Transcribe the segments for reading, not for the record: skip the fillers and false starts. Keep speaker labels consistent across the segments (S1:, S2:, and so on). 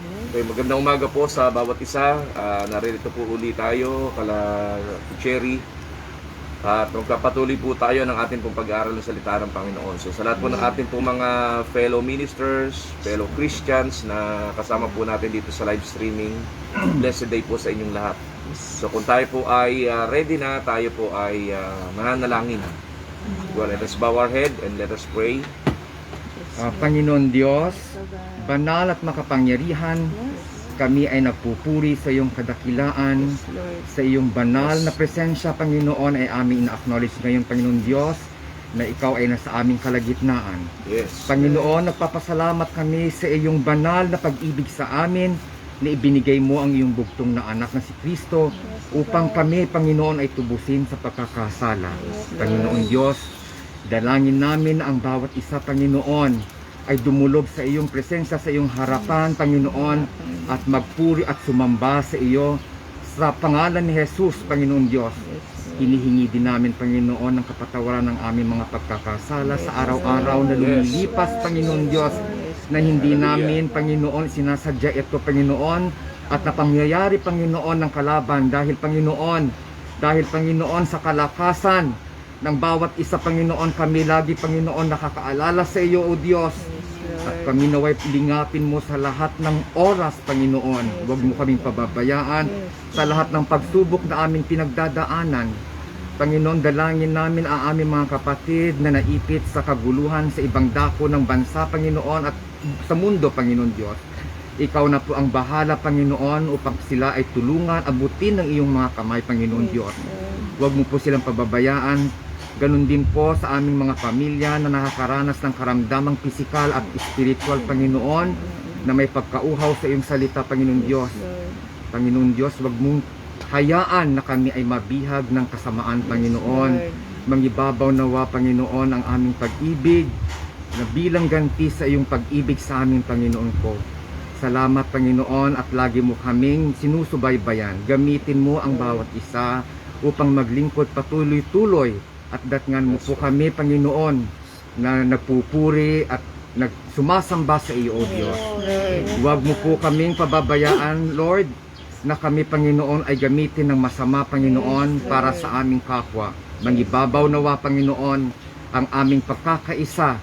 S1: Okay, magandang umaga po sa bawat isa. Narito po uli tayo kala Cherry. At magpapatuloy po tayo ng ating pong pag-aaral ng salita ng Panginoon. So sa lahat po ng ating pong mga fellow ministers, fellow Christians na kasama po natin dito sa live streaming, blessed day po sa inyong lahat. So kung tayo po ay ready na, tayo po ay mananalangin. Well, let us bow our head and let us pray.
S2: Panginoon Diyos, banal at makapangyarihan, kami ay nagpupuri sa iyong kadakilaan, sa iyong banal na presensya, Panginoon, ay aming ina-acknowledge ngayon, Panginoon Diyos, na ikaw ay nasa aming kalagitnaan.
S1: Yes.
S2: Panginoon, nagpapasalamat kami sa iyong banal na pag-ibig sa amin, na ibinigay mo ang iyong bugtong na anak na si Kristo, upang kami, Panginoon, ay tubusin sa pagkakasala. Panginoon Diyos, dalangin namin na ang bawat isa, Panginoon, ay dumulog sa iyong presensya, sa iyong harapan, Panginoon, at magpuri at sumamba sa iyo sa pangalan ni Jesus, Panginoon Diyos. Hinihingi din namin, Panginoon, ang kapatawaran ng aming mga pagkakasala sa araw-araw na lumilipas, Panginoon Diyos, na hindi namin, Panginoon, sinasadya ito, Panginoon, at napangyayari, Panginoon, ng kalaban dahil, Panginoon, sa kalakasan ng bawat isa, Panginoon, kami lagi, Panginoon, nakakaalala sa iyo, O Diyos. At kami naway lingapin mo sa lahat ng oras, Panginoon. Huwag mo kaming pababayaan sa lahat ng pagsubok na aming pinagdadaanan. Panginoon, dalangin namin ang aming mga kapatid na naipit sa kaguluhan sa ibang dako ng bansa, Panginoon, at sa mundo, Panginoon Diyos. Ikaw na po ang bahala, Panginoon, upang sila ay tulungan, abutin ng iyong mga kamay, Panginoon Diyos. Huwag mo po silang pababayaan. Ganun din po sa aming mga pamilya na nakakaranas ng karamdamang pisikal at spiritual, Panginoon, na may pagkauhaw sa iyong salita, Panginoon Diyos. Panginoon Diyos, huwag mong hayaan na kami ay mabihag ng kasamaan, Panginoon. Mangibabaw nawa, Panginoon, ang aming pag-ibig na bilang ganti sa iyong pag-ibig sa aming, Panginoon ko. Salamat, Panginoon, at lagi mo kaming sinusubaybayan. Gamitin mo ang bawat isa upang maglingkod patuloy-tuloy at datngan mo po kami, Panginoon, na nagpupuri at sumasamba sa iyo, O Diyos. Huwag mo po kaming pababayaan, Lord, na kami, Panginoon, ay gamitin ng masama, Panginoon, para sa aming kapwa. Mangibabaw nawa, Panginoon, ang aming pagkakaisa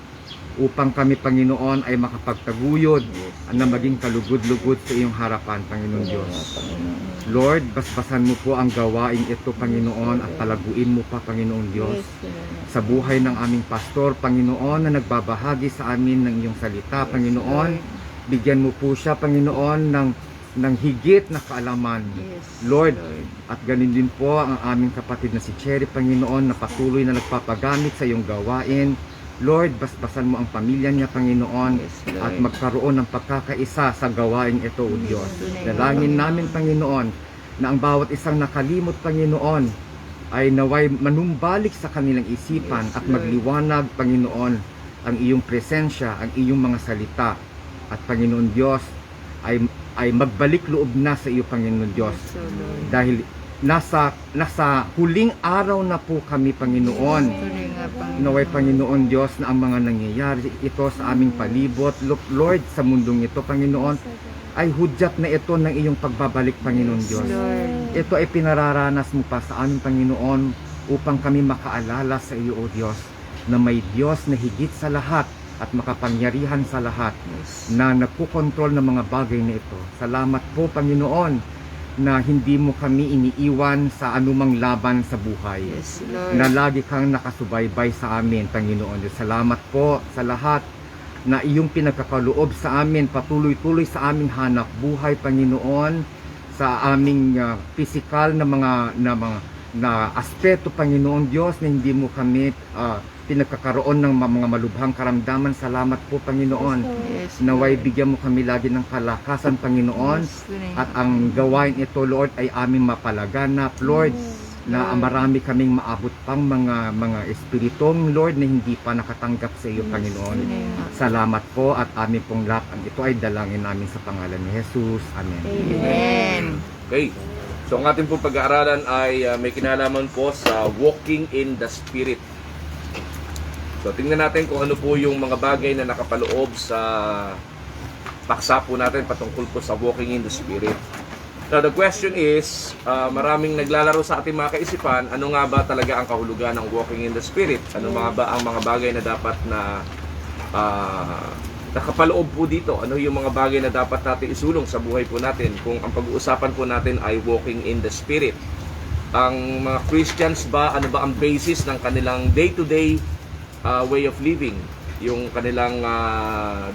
S2: upang kami, Panginoon, ay makapagtaguyod na maging kalugod-lugod sa iyong harapan, Panginoon Diyos. Lord, basbasan mo po ang gawain ito, Panginoon, at palaguin mo pa, Panginoon Diyos, sa buhay ng aming pastor, Panginoon, na nagbabahagi sa amin ng iyong salita, Panginoon. Bigyan mo po siya, Panginoon, ng higit na kaalaman, Lord. At ganin din po ang aming kapatid na si Cherry, Panginoon, na patuloy na nagpapagamit sa iyong gawain. Lord, basbasan mo ang pamilya niya, Panginoon, at magkaroon ng pagkakaisa sa gawain ito, O Diyos. Dalangin namin, Panginoon, na ang bawat isang nakalimot, Panginoon, ay naway manumbalik sa kanilang isipan at magliwanag, Panginoon, ang iyong presensya, ang iyong mga salita. At Panginoon Diyos, ay magbalik loob na sa iyo, Panginoon Diyos. Dahil nasa huling araw na po kami, Panginoon. Naway, Panginoon Diyos, na ang mga nangyayari ito sa aming palibot, Lord, sa mundong ito, Panginoon, ay hudyat na ito ng iyong pagbabalik, Panginoon Diyos. Ito ay pinararanas mo pa sa aming, Panginoon, upang kami makaalala sa iyo, O Diyos, na may Diyos na higit sa lahat at makapangyarihan sa lahat, na nagkukontrol ng mga bagay na ito. Salamat po, Panginoon, na hindi mo kami iniiwan sa anumang laban sa buhay. Na lagi kang nakasubaybay sa amin, Panginoon. Salamat po sa lahat na iyong pinagkakaloob sa amin, patuloy-tuloy sa aming hanap buhay, Panginoon, sa aming physical na aspeto, Panginoon Diyos, na hindi mo kami pinagkakaroon ng mga malubhang karamdaman. Salamat po, Panginoon. Naway bigyan mo kami lagi ng kalakasan, Panginoon, at ang gawain ito, Lord, ay aming mapalaganap, Lord, na marami kaming maabot pang mga espiritong, Lord, na hindi pa nakatanggap sa iyo, Panginoon. Salamat po, at aming pong lahat ito ay dalangin namin sa pangalan ni Jesus. Amen.
S3: Amen.
S1: Okay. So ang ating pong pag-aaralan ay may kinalaman po sa walking in the Spirit. So tingnan natin kung ano po yung mga bagay na nakapaloob sa paksa po natin patungkol po sa walking in the Spirit. Now, the question is, maraming naglalaro sa ating mga kaisipan, ano nga ba talaga ang kahulugan ng walking in the Spirit? Ano mga ba ang mga bagay na dapat na nakapaloob po dito? Ano yung mga bagay na dapat natin isulong sa buhay po natin kung ang pag-uusapan po natin ay walking in the Spirit? Ang mga Christians ba, ano ba ang basis ng kanilang day-to-day way of living? Yung kanilang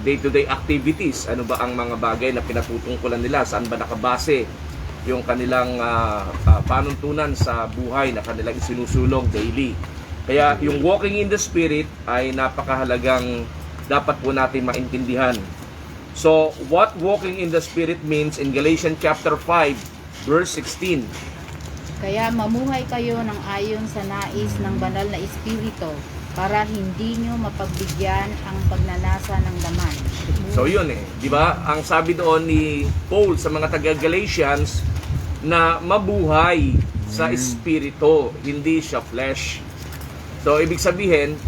S1: day-to-day activities, ano ba ang mga bagay na pinatutungkulan nila? Saan ba nakabase yung kanilang panuntunan sa buhay na kanilang isinusulong daily? Kaya yung walking in the Spirit ay napakahalagang dapat po natin maintindihan. So, what walking in the Spirit means in Galatians chapter 5, verse 16.
S3: Kaya mamuhay kayo ng ayon sa nais ng banal na Espiritu para hindi nyo mapagbigyan ang pagnanasa ng laman.
S1: So yun di ba? Ang sabi doon ni Paul sa mga taga-Galatians na mabuhay sa espiritu, hindi siya flesh. So ibig sabihin,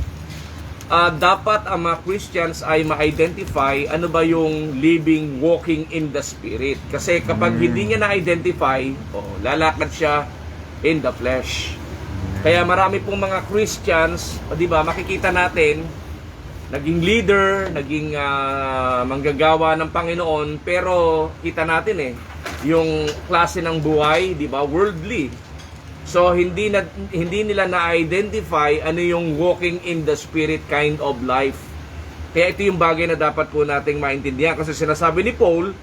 S1: dapat ang mga Christians ay ma-identify ano ba yung living, walking in the Spirit. Kasi kapag hindi niya na-identify, lalakad siya in the flesh. Kaya marami pong mga Christians, di ba, makikita natin, naging leader, naging manggagawa ng Panginoon, pero kita natin yung klase ng buhay, di ba, worldly. So hindi nila na-identify ano yung walking in the Spirit kind of life. Kaya ito yung bagay na dapat po nating maintindihan, kasi sinasabi ni Paul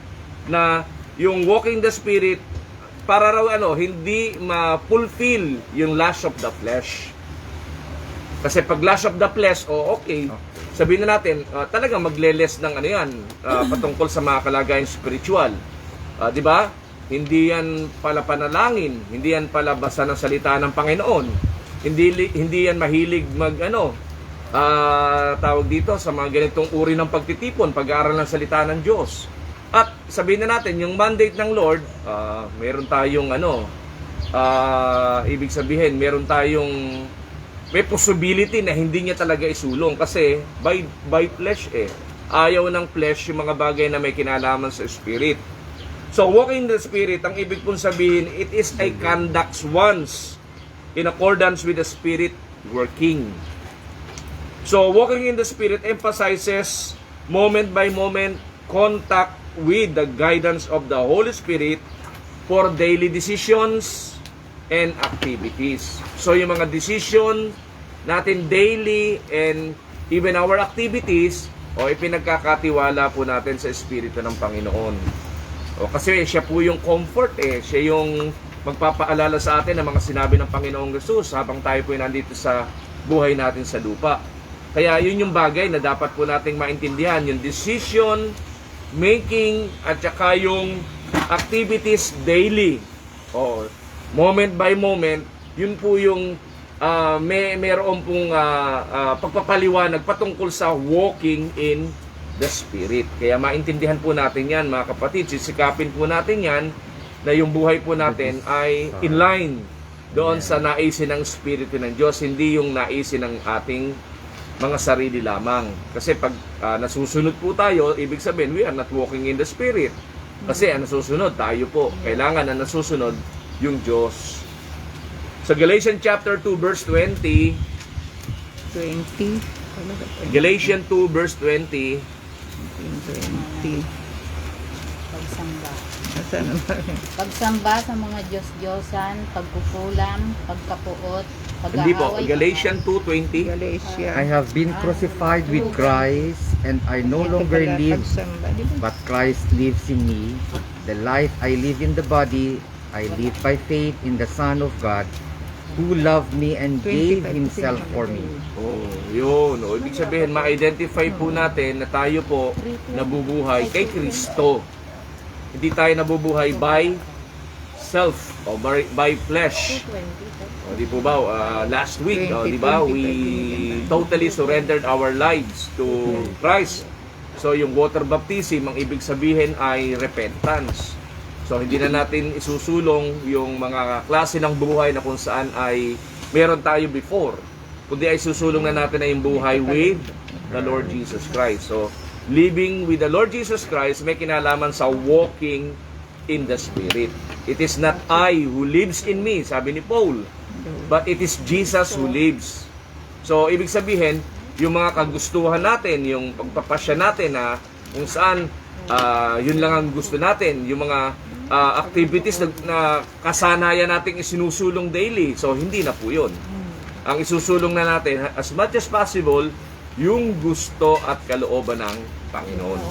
S1: na yung walking in the Spirit para raw hindi ma-fulfill yung lust of the flesh. Kasi pag lust of the flesh, okay. Sabihin na natin, talagang magle-less ng patungkol sa mga kalagayan spiritual. Di ba? Hindi yan pala panalangin, hindi yan pala basa ng salita ng Panginoon. Hindi yan mahilig tawag dito sa mga ganitong uri ng pagtitipon, pag-aaral ng salita ng Diyos. At sabihin na natin, yung mandate ng Lord, meron tayong ibig sabihin, may possibility na hindi niya talaga isulong kasi by flesh ayaw ng flesh yung mga bagay na may kinalaman sa Spirit. So, walking in the Spirit, ang ibig pong sabihin, it is a conduct once in accordance with the Spirit working. So, walking in the Spirit emphasizes moment by moment contact with the guidance of the Holy Spirit for daily decisions and activities. So yung mga decision natin daily and even our activities, ipinagkakatiwala po natin sa Espiritu ng Panginoon. Kasi siya po yung comfort siya yung magpapaalala sa atin ng mga sinabi ng Panginoong Jesus habang tayo po nandito sa buhay natin sa lupa. Kaya yun yung bagay na dapat po nating maintindihan, yung decision making at saka yung activities daily. Moment by moment, yun po yung meron pong pagpapaliwanag patungkol sa walking in the Spirit. Kaya maintindihan po natin yan, mga kapatid. Sisikapin po natin yan na yung buhay po natin ay in line doon sa naisin ng Espiritu ng Diyos, hindi yung naisin ng ating mga sarili lamang. Kasi pag nasusunod po tayo, ibig sabihin, we are not walking in the Spirit. Kasi ang nasusunod, tayo po. Kailangan na nasusunod yung Diyos. Sa Galatians chapter 2, verse 20, Galatians 2, verse 20,
S3: Pagsamba.
S4: Saan ba?
S3: Pagsamba sa mga Diyos-Diyosan, pagkukulam, pagkapuot,
S1: hindi po,
S3: pag-aaway.
S1: Galatians 2:20.
S4: Galatia.
S2: I have been crucified with Christ, and I no longer live, but Christ lives in me. The life I live in the body, I live by faith in the Son of God, who loved me and gave Himself for me.
S1: Yun. Ibig sabihin, ma-identify po natin na tayo po nabubuhay kay Kristo. Hindi tayo nabubuhay by self o by flesh. Di po ba, last week, di ba, we totally surrendered our lives to Christ. So yung water baptism, ang ibig sabihin ay repentance. So hindi na natin isusulong yung mga klase ng buhay na kung saan ay meron tayo before, kundi ay susulong na natin na yung buhay with the Lord Jesus Christ. So living with the Lord Jesus Christ may kinalaman sa walking in the Spirit. It is not I who lives in me, sabi ni Paul, but it is Jesus who lives. So, ibig sabihin, yung mga kagustuhan natin, yung pagpapasya natin na kung saan yun lang ang gusto natin, yung mga activities na kasanayan nating isinusulong daily. So, hindi na po yun. Ang isusulong na natin, as much as possible, yung gusto at kalooban ng Panginoon.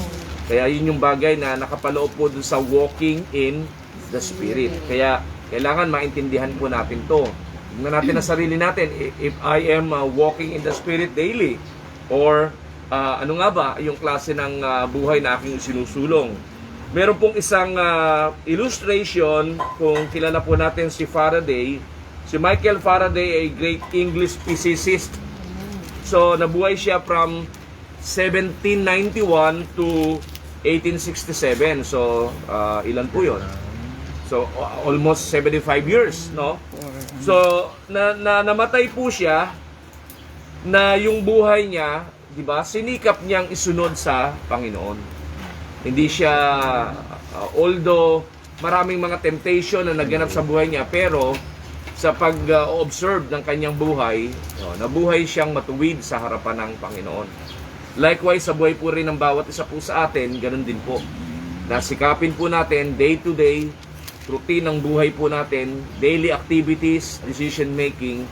S1: Kaya yun yung bagay na nakapaloob po dun sa walking in the Spirit. Kaya kailangan maintindihan po natin to. Tignan natin ang sarili natin. If I am walking in the Spirit daily, or ano nga ba yung klase ng buhay na aking sinusulong. Meron pong isang illustration kung kilala po natin si Faraday. Si Michael Faraday, a great English physicist. So, nabuhay siya from 1791 to 1867. So, ilan po yun? So, almost 75 years, no? So, namatay po siya na yung buhay niya, di ba, sinikap niyang isunod sa Panginoon. Hindi siya, although maraming mga temptation na naganap sa buhay niya, pero sa pag-observe ng kanyang buhay, nabuhay siyang matuwid sa harapan ng Panginoon. Likewise, sa buhay po rin ng bawat isa po sa atin, ganun din po. Nasikapin po natin day to day, routine ng buhay po natin, daily activities, decision making,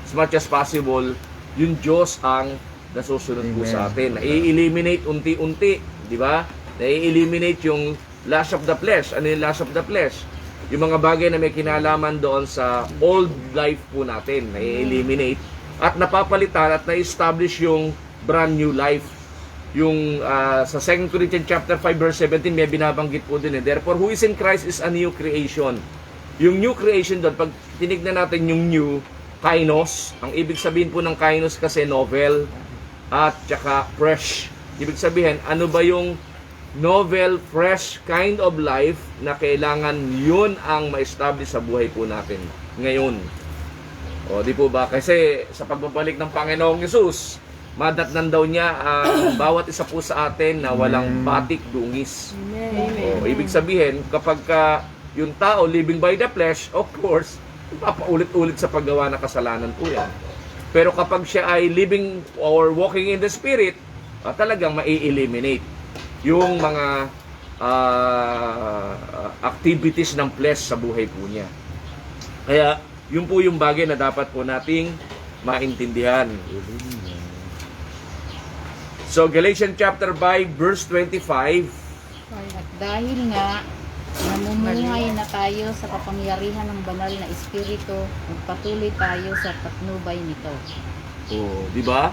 S1: as much as possible, yung Diyos ang nasusunod po sa atin. Nai-eliminate unti-unti, di ba? Nai-eliminate yung lust of the flesh. Ano yung lust of the flesh? Yung mga bagay na may kinalaman doon sa old life po natin, nai-eliminate at napapalitan at na-establish yung brand new life. Yung sa 2 Corinthians chapter 5 verse 17 may binabanggit po din. Therefore, who is in Christ is a new creation. Yung new creation doon, pag tinignan natin yung new, kainos, ang ibig sabihin po ng kainos kasi novel at tsaka fresh. Ibig sabihin, ano ba yung novel, fresh kind of life na kailangan yun ang ma-establish sa buhay po natin ngayon. O, di po ba? Kasi sa pagbabalik ng Panginoong Yesus, madatnan daw niya ang bawat isa po sa atin na walang batik dungis. O, ibig sabihin, kapag yung tao living by the flesh, of course, papaulit-ulit sa paggawa ng kasalanan po yan. Pero kapag siya ay living or walking in the Spirit, talagang mai-eliminate yung mga activities ng flesh sa buhay po niya. Kaya, yun po yung bagay na dapat po nating maintindihan. So, Galatians chapter 5, verse 25.
S3: At dahil nga, namumuhay na tayo sa kapangyarihan ng banal na Espiritu, magpatuloy tayo sa patnubay nito.
S1: Oh, di ba?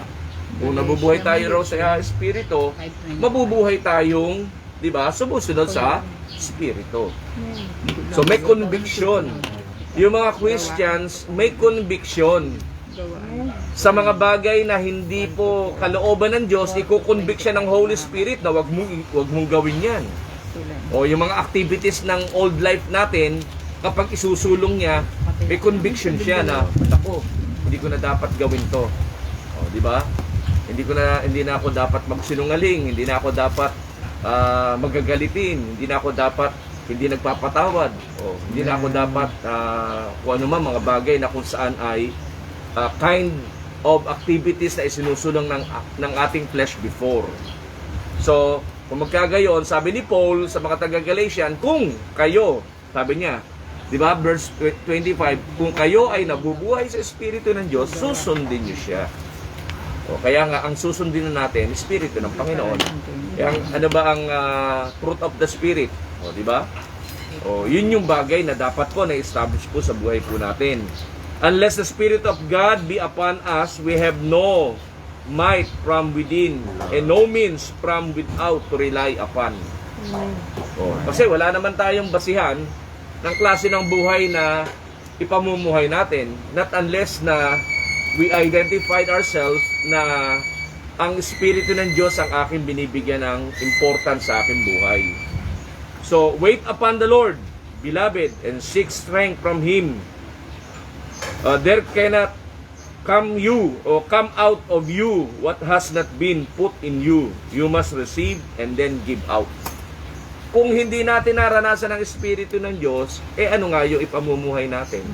S1: Kung nabubuhay tayo raw sa Espiritu, mabubuhay tayong, di ba, sumusunod sa Espiritu. So, may conviction. Yung mga Christians, may conviction. Sa mga bagay na hindi po kalooban ng Diyos, ikukonvict siya ng Holy Spirit na wag mong gawin yan. O yung mga activities ng old life natin, kapag isusulong niya, may conviction siya na, ako, hindi ko na dapat gawin to. O, di ba? Hindi na ako dapat magsinungaling, hindi na ako dapat magagalitin, hindi na ako dapat hindi nagpapatawad, o hindi na ako dapat kung ano man mga bagay na kung saan ay kind of activities na isinusulong ng ating flesh before. So, kung magkagayon, sabi ni Paul sa mga taga-Galatian, kung kayo, sabi niya, di ba, verse 25, kung kayo ay nabubuhay sa Espiritu ng Diyos, susundin niyo siya. O, kaya nga, ang susundin na natin, Espiritu ng Panginoon. Kaya, ano ba ang fruit of the Spirit? O, di ba? O, yun yung bagay na dapat po na-establish po sa buhay po natin. Unless the Spirit of God be upon us, we have no might from within and no means from without to rely upon. O, kasi wala naman tayong basihan ng klase ng buhay na ipamumuhay natin, not unless na we identified ourselves na ang Espiritu ng Diyos ang aking binibigyan ng importance sa aking buhay. So, wait upon the Lord, beloved, and seek strength from Him. There cannot come out of you what has not been put in you. You must receive and then give out. Kung hindi natin naranasan ang Espiritu ng Diyos, ano nga yung ipamumuhay natin?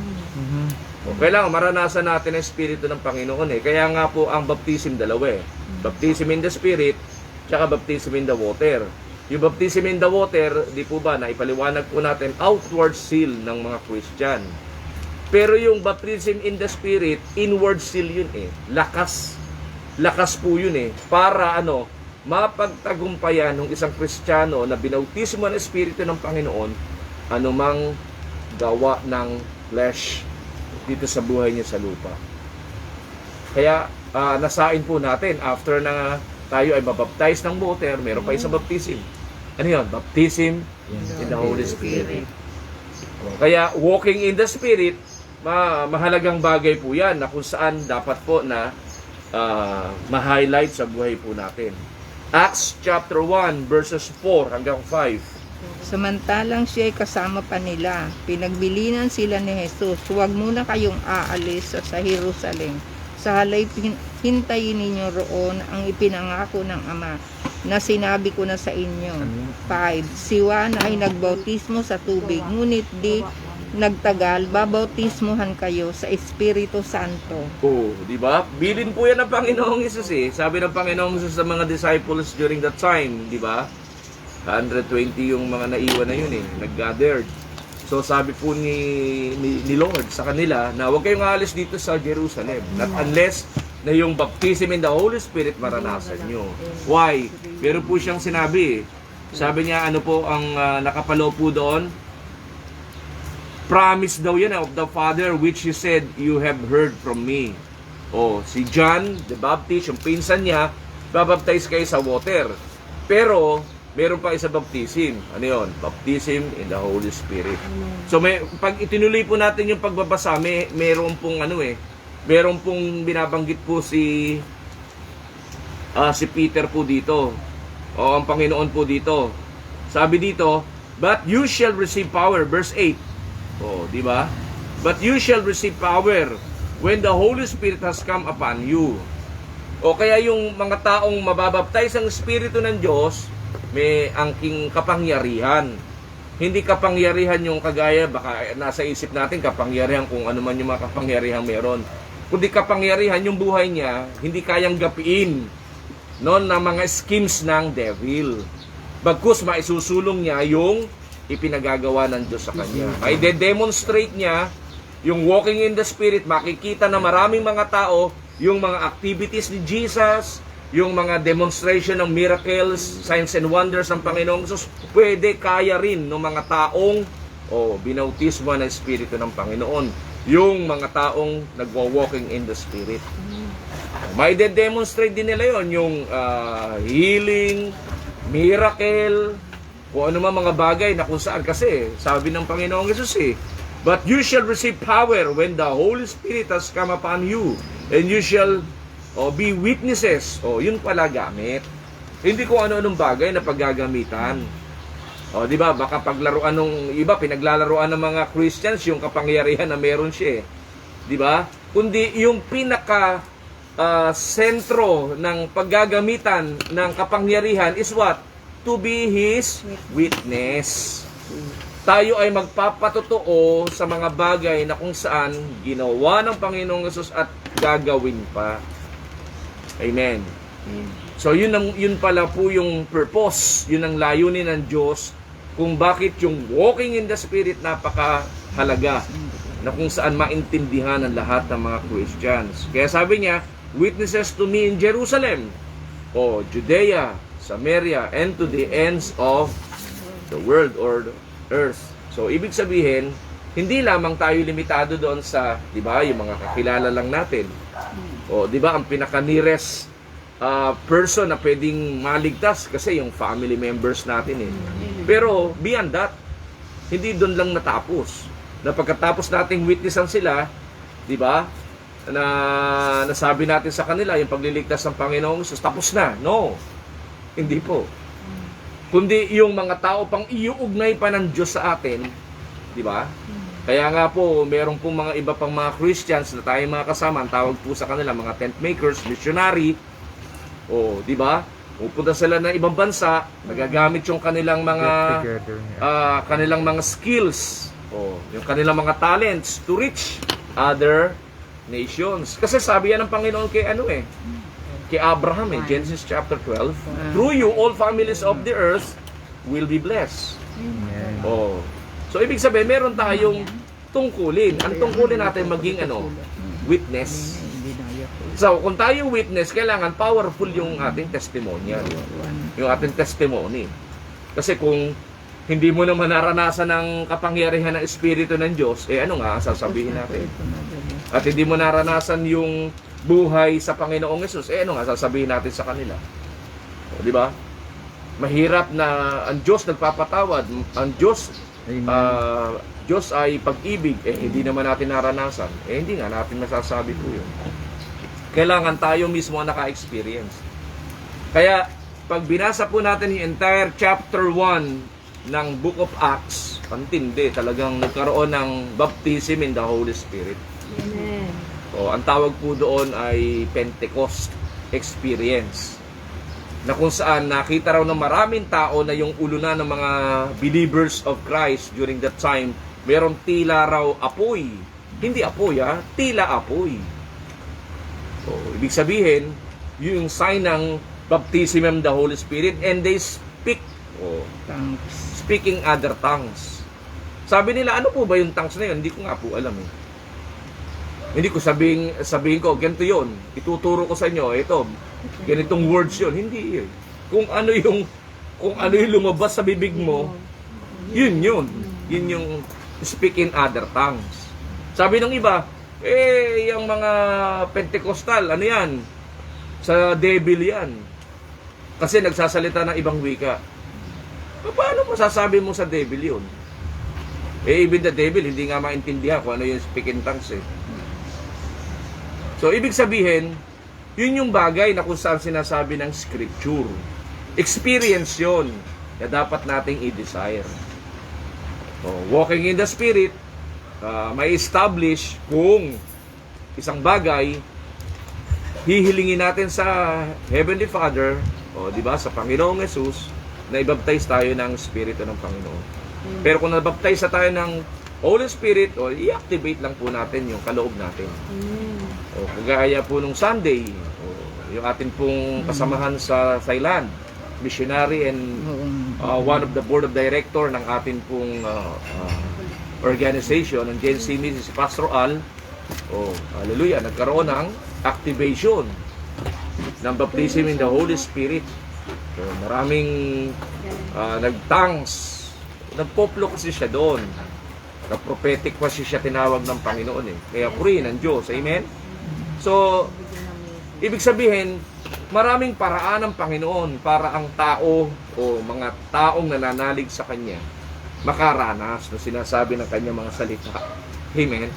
S1: O, kailangan maranasan natin ang Espiritu ng Panginoon Kaya nga po ang baptism dalawa Baptism in the Spirit, tsaka baptism in the water. Yung baptism in the water, di po ba, naipaliwanag po natin, outward seal ng mga Christian. Pero yung baptism in the Spirit, inward seal yun Lakas. Lakas po yun Para mapagtagumpayan ng isang Kristiyano na binautismo ng Espiritu ng Panginoon, anumang gawa ng flesh dito sa buhay niya sa lupa. Kaya nasain po natin, after na tayo ay mabaptize ng water, meron pa isang baptism. Ano yun? Baptism in the Holy Spirit. Kaya walking in the Spirit, mahalagang bagay po yan na kung saan dapat po na ma-highlight sa buhay po natin. Acts chapter 1 verses 4 hanggang 5.
S4: Samantalang siya'y kasama pa nila, pinagbilinan sila ni Jesus, huwag muna kayong aalis sa Jerusalem. Sa halay hintayin ninyo roon ang ipinangako ng Ama na sinabi ko na sa inyo. 5. Si Juan ay nagbautismo sa tubig, ngunit di nagtagal, babautismuhan kayo sa Espiritu Santo.
S1: Di ba? Bilin po yan ng Panginoong Hesus Sabi ng Panginoong Hesus sa mga disciples during that time, di ba? 120 yung mga naiwan na yun nag-gathered. So sabi po ni Lord sa kanila na huwag kayong aalis dito sa Jerusalem, not unless na yung baptism in the Holy Spirit maranasan nyo. Why? Pero po siyang sinabi. Sabi niya, ano po ang nakapalo po doon? Promise daw yan of the Father which He said, you have heard from me. Si John the Baptist, yung pinsan niya, babaptize kayo sa water. Pero meron pa isa baptism. Ano yun? Baptism in the Holy Spirit. So pag itinuloy po natin yung pagbabasa, meron pong meron pong binabanggit po si Peter po dito. Ang Panginoon po dito. Sabi dito, but you shall receive power, verse 8. Di ba? But you shall receive power when the Holy Spirit has come upon you. Kaya yung mga taong mababaptize ang Espiritu ng Diyos, may angking kapangyarihan. Hindi kapangyarihan yung kagaya, baka nasa isip natin kapangyarihan kung ano man yung mga kapangyarihan meron. Kundi kapangyarihan yung buhay niya, hindi kayang gapiin ng mga schemes ng devil. Bagkus maisusulong niya yung ipinagagawa ng Diyos sa kanya. May de-demonstrate niya yung walking in the Spirit, makikita na maraming mga tao, yung mga activities ni Jesus, yung mga demonstration ng miracles, signs and wonders ng Panginoong Jesus, pwede kaya rin ng mga taong binautismo ng Espiritu ng Panginoon. Yung mga taong nagwa-walking in the Spirit. May de-demonstrate din nila yon, yung healing, miracle, kung ano man mga bagay na kung saan. Kasi sabi ng Panginoong Jesus but you shall receive power when the Holy Spirit has come upon you, and you shall be witnesses. Yun pala gamit. Hindi kung ano-anong bagay na paggagamitan. Di ba? Baka paglaruan ng iba, pinaglalaruan ng mga Christians yung kapangyarihan na meron siya. Di ba? Kundi yung pinaka sentro ng paggagamitan ng kapangyarihan is what? To be His witness. Tayo ay magpapatotoo sa mga bagay na kung saan ginawa ng Panginoong Hesus at gagawin pa. Amen. So yun pala po yung purpose, yun ang layunin ng Diyos kung bakit yung walking in the Spirit napakahalaga na kung saan maintindihan ng lahat ng mga Christians. Kaya sabi niya, witnesses to me in Jerusalem, Judea, Samaria, and to the ends of the world or the earth. So ibig sabihin, hindi lamang tayo limitado doon sa, di ba, yung mga kakilala lang natin. Di ba, ang pinaka-nearest person na pwedeng maligtas kasi yung family members natin Pero beyond that, hindi doon lang natapos. Na pagkatapos nating witnessan sila, di ba, na nasabi natin sa kanila yung pagliligtas ng Panginoong Jesus, tapos na. No. Hindi po. Kundi yung mga tao pang iuugnay pa ng Diyos sa atin, di ba? Kaya nga po, meron po mga iba pang mga Christians na tayo mga kasama, ang tawag po sa kanila mga tent makers, missionary. O, di ba? Pupunta sila ng ibang bansa, nagagamit yung kanilang mga kanilang mga skills, o yung kanilang mga talents to reach other nations. Kasi sabi yan ng Panginoon kay kay Abraham in Genesis chapter 12, through you all families of the earth will be blessed. Oh. So ibig sabihin meron tayong tungkulin. Ang tungkulin natin maging witness. So kung tayo witness, kailangan powerful yung ating testimonial. Yung ating testimony. Kasi kung hindi mo naman naranasan ng kapangyarihan ng Espiritu ng Diyos, ano nga sasabihin natin? At hindi mo naranasan yung buhay sa Panginoong Hesus, ano nga sasabihin natin sa kanila? O, di ba? Mahirap na ang Diyos nagpapatawad, ang Diyos Diyos ay pag-ibig, hindi naman natin naranasan. Hindi nga natin masasabi po yun. Kailangan tayo mismo ang naka-experience. Kaya, pag binasa po natin yung entire chapter 1 ng Book of Acts, pantindi, talagang nagkaroon ng baptism in the Holy Spirit.
S5: Amen.
S1: O, ang tawag po doon ay Pentecost experience. Na kung saan nakita raw ng maraming tao na yung ulo na ng mga believers of Christ during that time, meron tila raw apoy. Hindi apoy tila apoy. So, ibig sabihin, yung sign ng baptism of the Holy Spirit, and they speak, speaking other tongues. Sabi nila, ano po ba yung tongues na yun? Hindi ko nga po alam Hindi ko sabihin ko, ganito yun. Ituturo ko sa inyo, ito, ganitong words yun. Hindi Kung ano yung lumabas sa bibig mo, yun. Yun yung speak in other tongues. Sabi ng iba, yung mga Pentecostal, ano yan? Sa devil yan. Kasi nagsasalita ng ibang wika. Paano masasabi mo sa devil yun? Even the devil, hindi nga maintindihan kung ano yung speak in tongues So, ibig sabihin, yun yung bagay na kung saan sinasabi ng Scripture. Experience yun na dapat nating i-desire. Walking in the Spirit, may establish kung isang bagay, hihilingin natin sa Heavenly Father, di ba, sa Panginoong Hesus, na i-baptize tayo ng Espiritu ng Panginoon. Pero kung nabaptize tayo ng Holy Spirit, i-activate lang po natin yung kaloob natin. Kagaya po nung Sunday, yung atin pong kasamahan sa Thailand, missionary and one of the board of director ng atin pong organization, ng GNC, si Pastor Al, hallelujah, nagkaroon ng activation ng baptism in the Holy Spirit. Maraming nag-tongues, nagpoplo kasi siya doon. Na-prophetic kasi siya tinawag ng Panginoon Kaya purihin ng Diyos. Amen? So, ibig sabihin, maraming paraan ng Panginoon para ang tao o mga taong nananalig sa Kanya makaranas na sinasabi ng Kanya mga salita. Amen?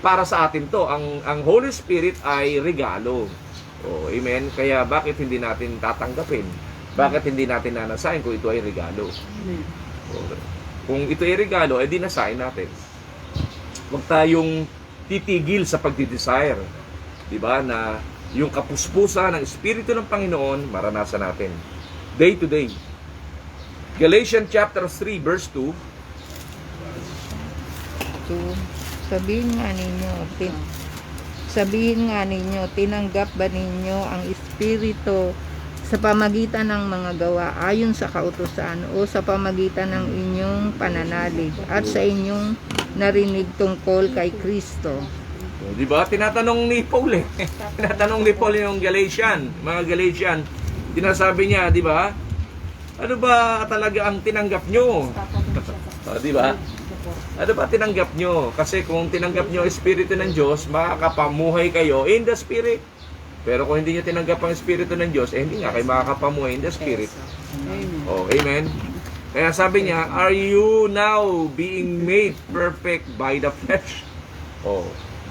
S1: Para sa atin to, ang Holy Spirit ay regalo. Amen? Kaya bakit hindi natin tatanggapin? Bakit hindi natin nanasain kung ito ay regalo? Kung ito ay regalo, di nasain natin. Huwag tayong titigil sa pagdi-desire. Diba? Na yung kapuspusan ng Espiritu ng Panginoon, maranasan natin. Day to day. Galatians chapter 3, verse 2.
S4: Sabihin nga ninyo, tinanggap ba ninyo ang Espiritu sa pamagitan ng mga gawa ayon sa kautusan o sa pamagitan ng inyong pananalig at sa inyong narinig tungkol kay Kristo?
S1: Di ba? Tinatanong ni Paul Tinatanong ni Paul yung mga Galatian. Tinasabi niya, di ba? Ano ba talaga ang tinanggap nyo? Di ba? Ano ba tinanggap nyo? Kasi kung tinanggap nyo ang Espiritu ng Diyos, makakapamuhay kayo in the Spirit. Pero kung hindi nyo tinanggap ang Espiritu ng Diyos, hindi nga kayo makakapamuhay in the Spirit. Amen? Kaya sabi niya, are you now being made perfect by the flesh?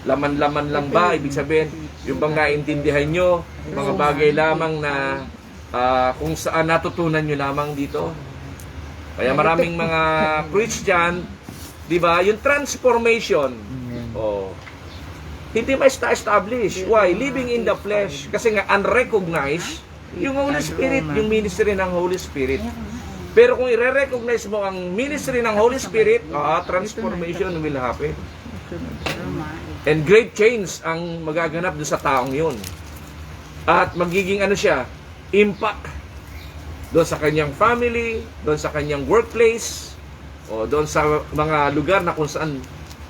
S1: Laman-laman lang ba? Ibig sabihin, yung bang naintindihan nyo, mga bagay lamang na kung saan natutunan nyo lamang dito. Kaya maraming mga Christian Di ba? Yung transformation,
S2: Amen.
S1: hindi ma-establish. Why? Living in the flesh. Kasi nga, unrecognized, yung Holy Spirit, yung ministry ng Holy Spirit. Pero kung i-recognize mo ang ministry ng Holy Spirit, transformation will happen.
S3: Tama.
S1: And great change ang magaganap doon sa taong yun. At magiging siya, impact doon sa kanyang family, doon sa kanyang workplace, o doon sa mga lugar na kung saan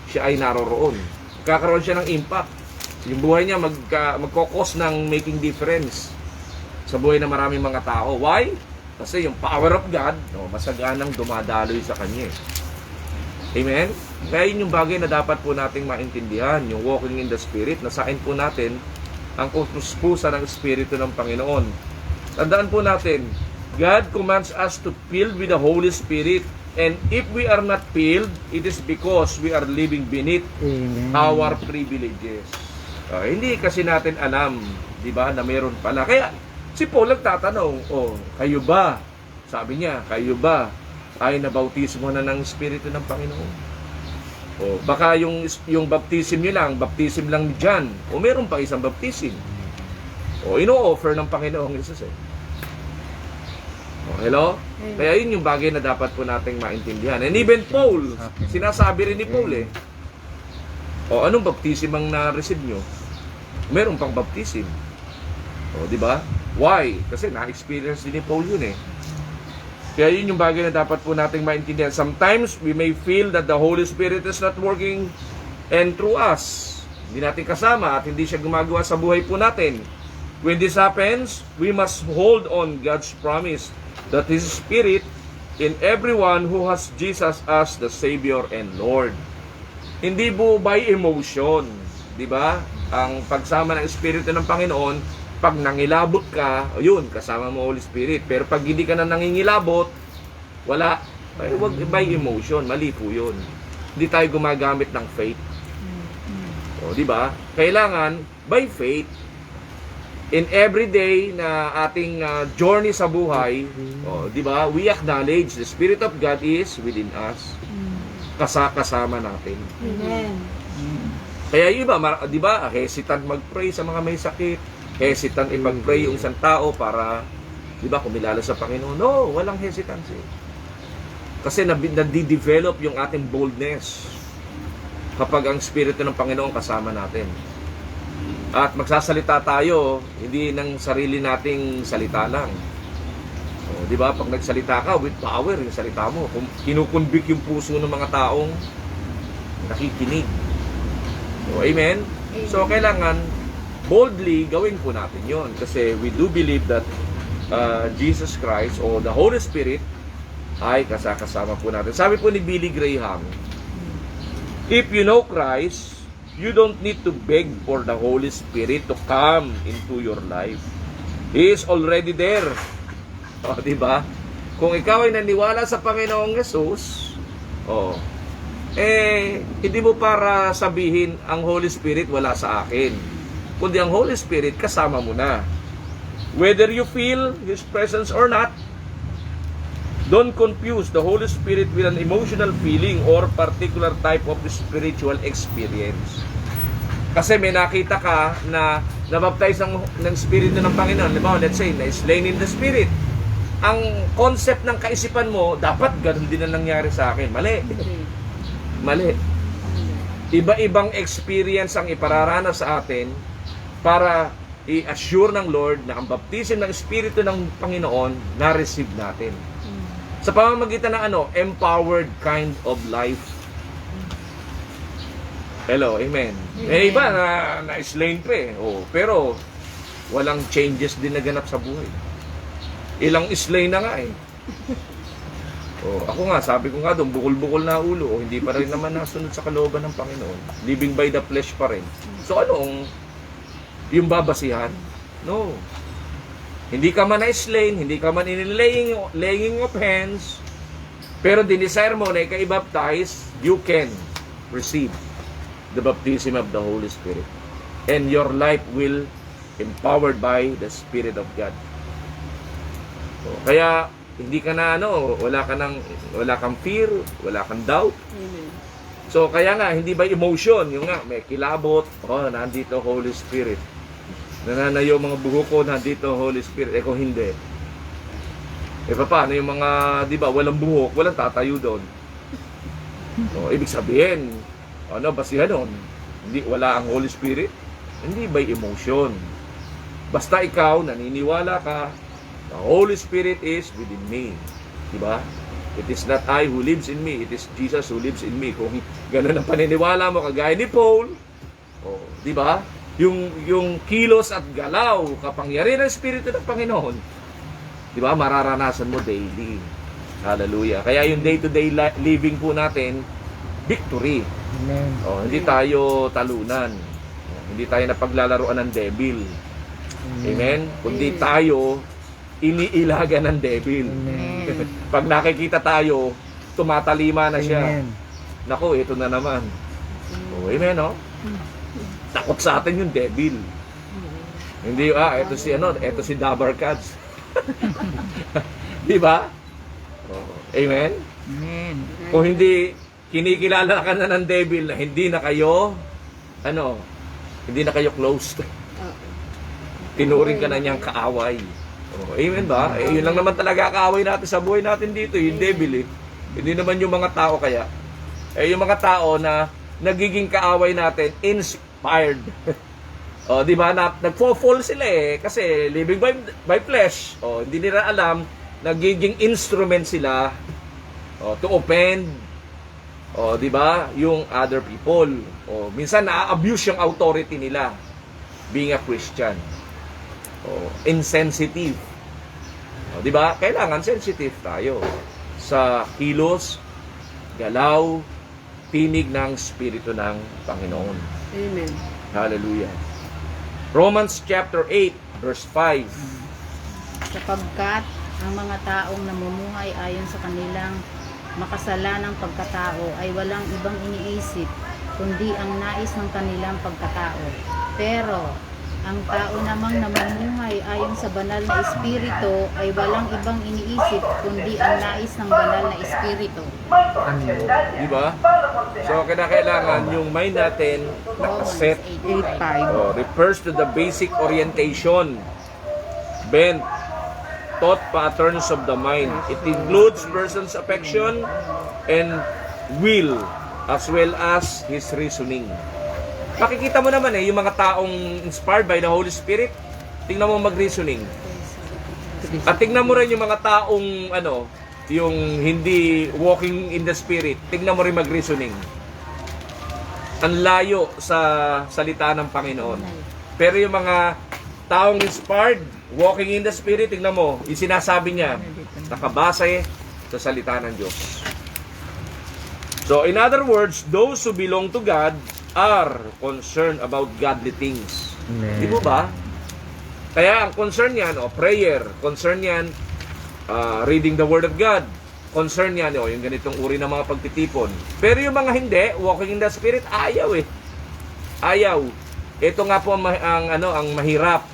S1: siya ay naroroon. Kakaroon siya ng impact. Yung buhay niya magkokos ng making difference sa buhay ng maraming mga tao. Why? Kasi yung power of God, masaganang dumadaloy sa kanya. Amen? Kaya yun yung bagay na dapat po nating maintindihan, yung walking in the Spirit, nasain po natin ang kuspusa ng Espiritu ng Panginoon. Tandaan po natin, God commands us to filled with the Holy Spirit. And if we are not filled, it is because we are living beneath
S2: Amen.
S1: our privileges. Hindi kasi natin alam, di ba, na meron pala. Kaya si Paul nagtatanong, kayo ba? Sabi niya, kayo ba ay nabautismo na ng Espiritu ng Panginoon? Baka yung baptism niyo lang, baptism lang ni John, o meron pa isang baptism. Ino-offer ng Panginoong Jesus hello? Kaya yun yung bagay na dapat po nating maintindihan. And even Paul, sinasabi rin ni Paul anong baptism ang na-receive nyo? Meron pang baptism. Di ba? Why? Kasi na-experience din ni Paul yun Kaya yun yung bagay na dapat po nating maintindihan. Sometimes we may feel that the Holy Spirit is not working and through us. Hindi natin kasama at hindi siya gumagawa sa buhay po natin. When this happens, we must hold on God's promise that His Spirit in everyone who has Jesus as the Savior and Lord. Hindi po by emotion, di ba? Ang pagsama ng Espiritu ng Panginoon, pag nangilabot ka, yun, kasama mo Holy Spirit. Pero pag hindi ka na nangingilabot, wala. Wag by emotion, mali po yun. Hindi tayo gumagamit ng faith. Di ba? Kailangan by faith. In every day na ating journey sa buhay, di ba? We acknowledge the Spirit of God is within us. Kasama natin.
S3: Amen.
S1: Kaya iba, di ba? Hesitant mag-pray sa mga may sakit. Hesitant ipag-pray yung isang tao para, di ba, kumilala sa Panginoon. No, walang hesitancy. Kasi nadi-develop yung ating boldness kapag ang Espiritu ng Panginoon kasama natin. At magsasalita tayo, hindi ng sarili nating salita lang. Di ba? Pag nagsalita ka, with power yung salita mo. Kung kinukunbik yung puso ng mga taong nakikinig. Amen? So, kailangan boldly gawin po natin yon. Kasi we do believe that Jesus Christ o the Holy Spirit ay kasama po natin. Sabi po ni Billy Graham, if you know Christ, you don't need to beg for the Holy Spirit to come into your life. He is already there. Di ba? Kung ikaw ay naniwala sa Panginoong Jesus, hindi mo para sabihin ang Holy Spirit wala sa akin. Kundi ang Holy Spirit kasama mo na. Whether you feel His presence or not, don't confuse the Holy Spirit with an emotional feeling or particular type of spiritual experience. Kasi may nakita ka na nabaptize ng Espiritu ng Panginoon. Let's say, na-slain in the Spirit. Ang concept ng kaisipan mo, dapat ganun din na nangyari sa akin. Mali. Mali. Iba-ibang experience ang ipararanas sa atin para i-assure ng Lord na ang baptism ng Espiritu ng Panginoon na-receive natin. Sa pamamagitan ng empowered kind of life. Hello, amen. May iba na-slain pa pero walang changes din naganap sa buhay. Ilang slain na nga ako nga, sabi ko nga doon, bukol-bukol na ulo hindi pa rin naman nasunod sa kalooban ng Panginoon. Living by the flesh pa rin. So anong yung babasihan? No. Hindi ka man na-slain, hindi ka man laying of hands, pero dinesire mo na ika-baptize, you can receive the baptism of the Holy Spirit. And your life will empowered by the Spirit of God. Kaya hindi ka na wala kang fear, wala kang doubt.
S5: Amen.
S1: So kaya nga hindi ba emotion, yung nga may kilabot, nandito Holy Spirit. Nananayo mga buhok ko, nandito Holy Spirit. Kung hindi, paano yung mga, di ba, walang buhok, walang tatayo doon. So, ibig sabihin, basihan doon? Hindi, wala ang Holy Spirit? Hindi by emotion. Basta ikaw, naniniwala ka, the Holy Spirit is within me. Di ba? It is not I who lives in me, it is Jesus who lives in me. Kung gano'n ang paniniwala mo, kagaya ni Paul, di ba? Yung kilos at galaw, kapangyarihan ng Espiritu ng Panginoon, di ba? Mararanasan mo daily. Hallelujah. Kaya yung day-to-day living po natin, victory.
S2: Amen.
S1: Hindi tayo talunan. Hindi tayo napaglalaroan ng devil. Amen? Kundi tayo iniilaga ng devil.
S2: Amen.
S1: Pag nakikita tayo, tumatalima na siya.
S2: Amen.
S1: Nako, ito na naman. Amen, no? Takot sa atin yung devil. Hindi, ito si Dabar Cats. Di ba? Amen?
S4: Amen.
S1: Kung hindi kinikilala ka na ng devil na hindi na kayo close. Tinuring ka na niyang kaaway. Amen ba? Yun lang naman talaga kaaway natin sa buhay natin dito, yung devil eh. Hindi naman yung mga tao kaya. Yung mga tao na nagiging kaaway natin, inspired. Di ba? Nagfo-fall sila eh. Kasi living by flesh. Hindi nila alam, nagiging instrument sila to offend. Di ba? Yung other people. Minsan na-abuse yung authority nila being a Christian. Insensitive. Di ba? Kailangan sensitive tayo sa kilos, galaw, tinig ng Espiritu ng Panginoon.
S5: Amen.
S1: Hallelujah. Romans chapter 8 verse 5.
S3: Sapagkat ang mga taong namumuhay ayon sa kanilang makasalanang pagkatao ay walang ibang iniisip kundi ang nais ng kanilang pagkatao. Pero ang tao namang namumuhay ayon sa banal na espiritu ay walang ibang iniisip kundi ang nais ng banal na espiritu.
S1: Di ba? So, kailangan yung mind natin nakaset.
S4: 8:5.
S1: Refers to the basic orientation, bent, thought patterns of the mind. It includes person's affection and will as well as his reasoning. Makikita mo naman yung mga taong inspired by the Holy Spirit, tingnan mo mag-reasoning. At tingnan mo rin yung mga taong yung hindi walking in the Spirit, tingnan mo rin mag-reasoning. Ang layo sa salita ng Panginoon. Pero yung mga taong inspired, walking in the Spirit, tingnan mo, yung sinasabi niya, nakabase sa salita ng Diyos. So, in other words, those who belong to God are concerned about godly things.
S2: Amen.
S1: Di mo ba? Kaya ang concern yan, prayer, concern yan, reading the Word of God, concern yan, yung ganitong uri ng mga pagtitipon. Pero yung mga hindi, walking in the Spirit, ayaw eh. Ayaw. Ito nga po ang mahirap.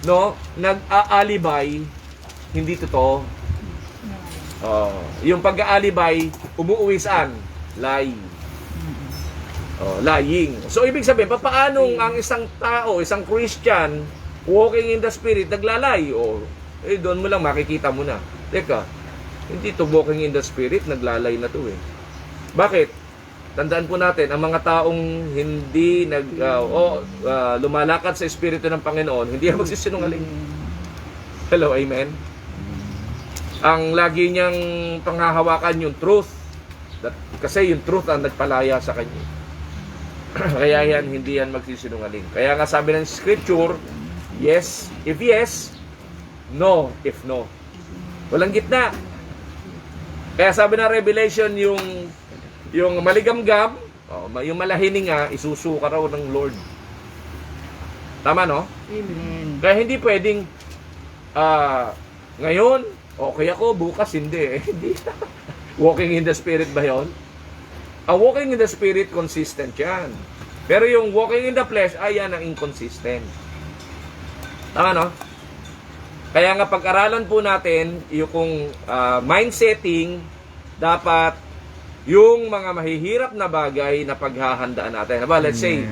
S1: No? Nag-aalibay, hindi totoo. Yung pag-aalibay, umuwi saan? Lie. Lying. So, ibig sabihin, paano ang isang tao, isang Christian, walking in the Spirit, naglalay? Doon mo lang, makikita mo na. Teka, hindi to walking in the Spirit, naglalay na to eh. Bakit? Tandaan po natin, ang mga taong hindi lumalakad sa Espiritu ng Panginoon, hindi yan magsisinungaling. Hello, amen? Ang lagi niyang panghahawakan yung truth. Kasi yung truth ang nagpalaya sa kanya. Kaya hindi yan magsisinungaling. Kaya nga sabi ng Scripture, yes, if yes, no, if no. Walang gitna. Kaya sabi ng Revelation, yung maligamgam, yung malahininga, isusuka raw ng Lord. Tama, no?
S5: Amen.
S1: Kaya hindi pwedeng, ngayon, okay ako, bukas hindi. Hindi. Walking in the Spirit ba yun? Ang walking in the Spirit, consistent yan. Pero yung walking in the flesh, yan ang inconsistent. Tama, no? Kaya nga pag-aralan po natin yung kung mind setting, dapat yung mga mahihirap na bagay na paghahandaan natin. Diba? Let's say,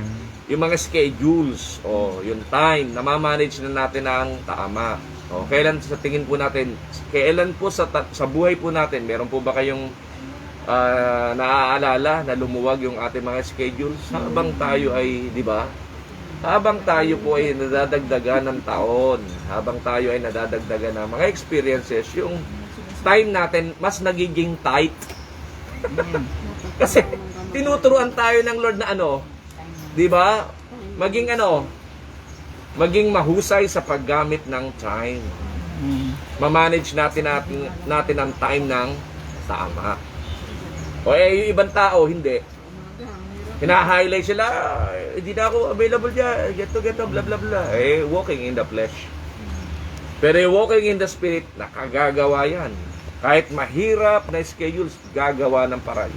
S1: yung mga schedules o yung time, namamanage na natin ng tama. O, kailan sa tingin po natin, kailan po sa buhay po natin, meron po ba kayong naaalala na lumuwag yung ating mga schedules habang tayo ay, di ba? Habang tayo po ay nadadagdagan ng taon, habang tayo ay nadadagdagan ng mga experiences, yung time natin mas nagiging tight. Kasi tinuturuan tayo ng Lord na ano, di ba? Maging mahusay sa paggamit ng time. Ma-manage natin ang time ng tama. O yung ibang tao, hindi. Hina-highlight sila, hindi na ako available dyan, get to, blah, blah, blah. Walking in the flesh. Pero yung walking in the spirit, nakagagawa yan. Kahit mahirap na schedules, gagawa ng paraan.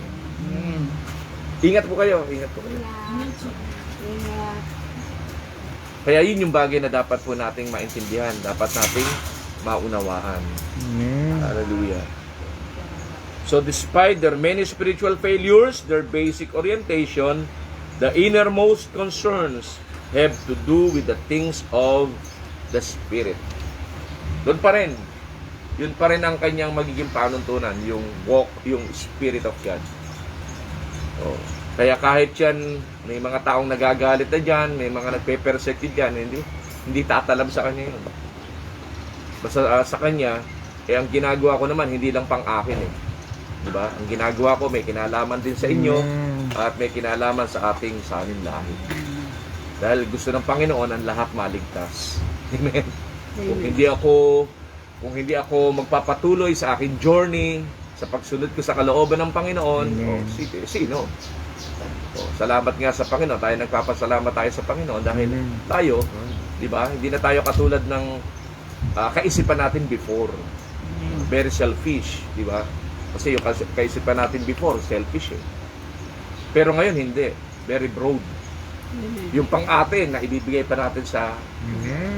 S1: Ingat po kayo. Kaya yun yung bagay na dapat po nating maintindihan, dapat nating maunawaan. Hallelujah. So despite their many spiritual failures, their basic orientation, the innermost concerns have to do with the things of the Spirit. Doon pa rin. Yun pa rin ang kanyang magiging panuntunan, yung walk, yung Spirit of God. Oh. Kaya kahit yan, may mga taong nagagalit na dyan, may mga nagpe-persecute dyan, hindi tatalab sa kanya yun. Basta sa kanya, ang ginagawa ko naman, hindi lang pang akin Diba? Ang ginagawa ko, may kinalaman din sa inyo, at may kinalaman sa ating sanin lahi. Dahil gusto ng Panginoon ang lahat maligtas. Amen. Kung hindi ako magpapatuloy sa aking journey, sa pagsunod ko sa kalooban ng Panginoon, sino? Salamat nga sa Panginoon. Tayo nagpapasalamat tayo sa Panginoon dahil tayo, di ba? Hindi na tayo katulad ng kaisipan natin before. Very selfish, di ba? Kasi yung kaisipan natin before, selfish eh. Pero ngayon hindi. Very broad. Yung pang-atin na ibibigay pa natin sa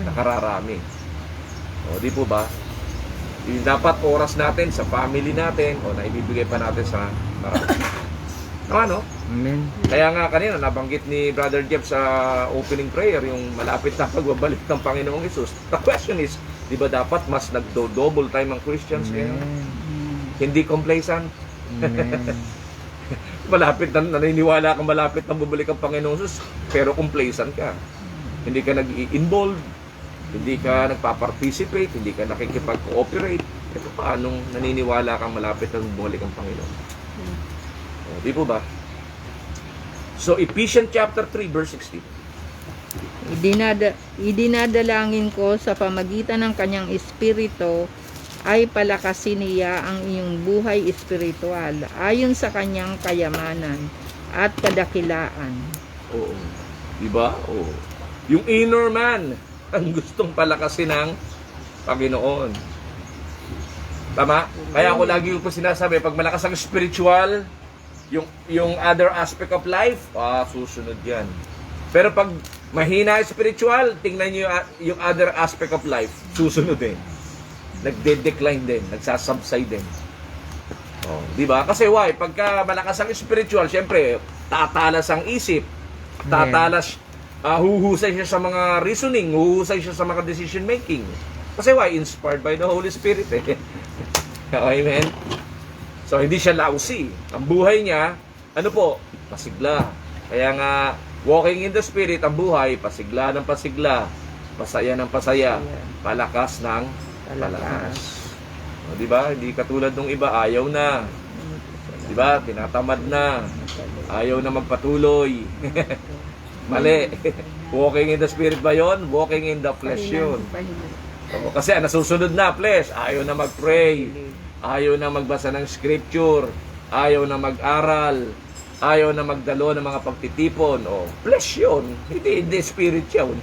S1: nakararami. O, di po ba? Yung dapat oras natin sa family natin o na ibibigay pa natin sa marami. Ano?
S2: Amen.
S1: Kaya nga kanina nabanggit ni Brother Jeff sa opening prayer yung malapit na pagbabalik ng Panginoong Hesus. The question is, di ba dapat mas nagdo-double time ang Christians ngayon? Hindi complacent. Malapit na naniniwala kang malapit na bumalik ang Panginoong Hesus, pero complacent ka. Hindi ka nag-i-involve, hindi ka nagpa-participate, hindi ka nakikipag-cooperate. Ito paanong naniniwala kang malapit na bumalik ang Panginoon? Di po ba? So, Ephesians chapter 3, verse 16.
S4: Idinadalangin ko sa pamagitan ng kanyang espiritu ay palakasin niya ang iyong buhay espiritual ayon sa kanyang kayamanan at kadakilaan.
S1: Oo. Diba? Oo. Yung inner man ang gustong palakasin ng Panginoon. Tama? Kaya ako lagi ko sinasabi, pag malakas ang spiritual, yung other aspect of life, susunod yan. Pero pag mahina ang spiritual, tingnan nyo yung other aspect of life, susunod din. Nagde-decline din, nagsasubside din. Oh, di ba? Kasi why? Pagka malakas ang spiritual, syempre, tatalas ang isip. Tatalas, huhusay siya sa mga reasoning, huhusay siya sa mga decision making. Kasi why? Inspired by the Holy Spirit eh. Amen? So, hindi siya lousy. Ang buhay niya, ano po? Pasigla. Kaya nga, walking in the Spirit, ang buhay, pasigla ng pasigla, pasaya ng pasaya, palakas ng palakas. O, diba? Hindi katulad nung iba, ayaw na. Diba? Tinatamad na. Ayaw na magpatuloy. Mali. Walking in the Spirit ba yun? Walking in the flesh yun. O, kasi nasusunod na flesh. Ayaw na mag-pray. Ayaw na magbasa ng scripture. Ayaw na mag-aral. Ayaw na magdalo ng mga pagtitipon. O, flesh yun. Hindi spirit yun.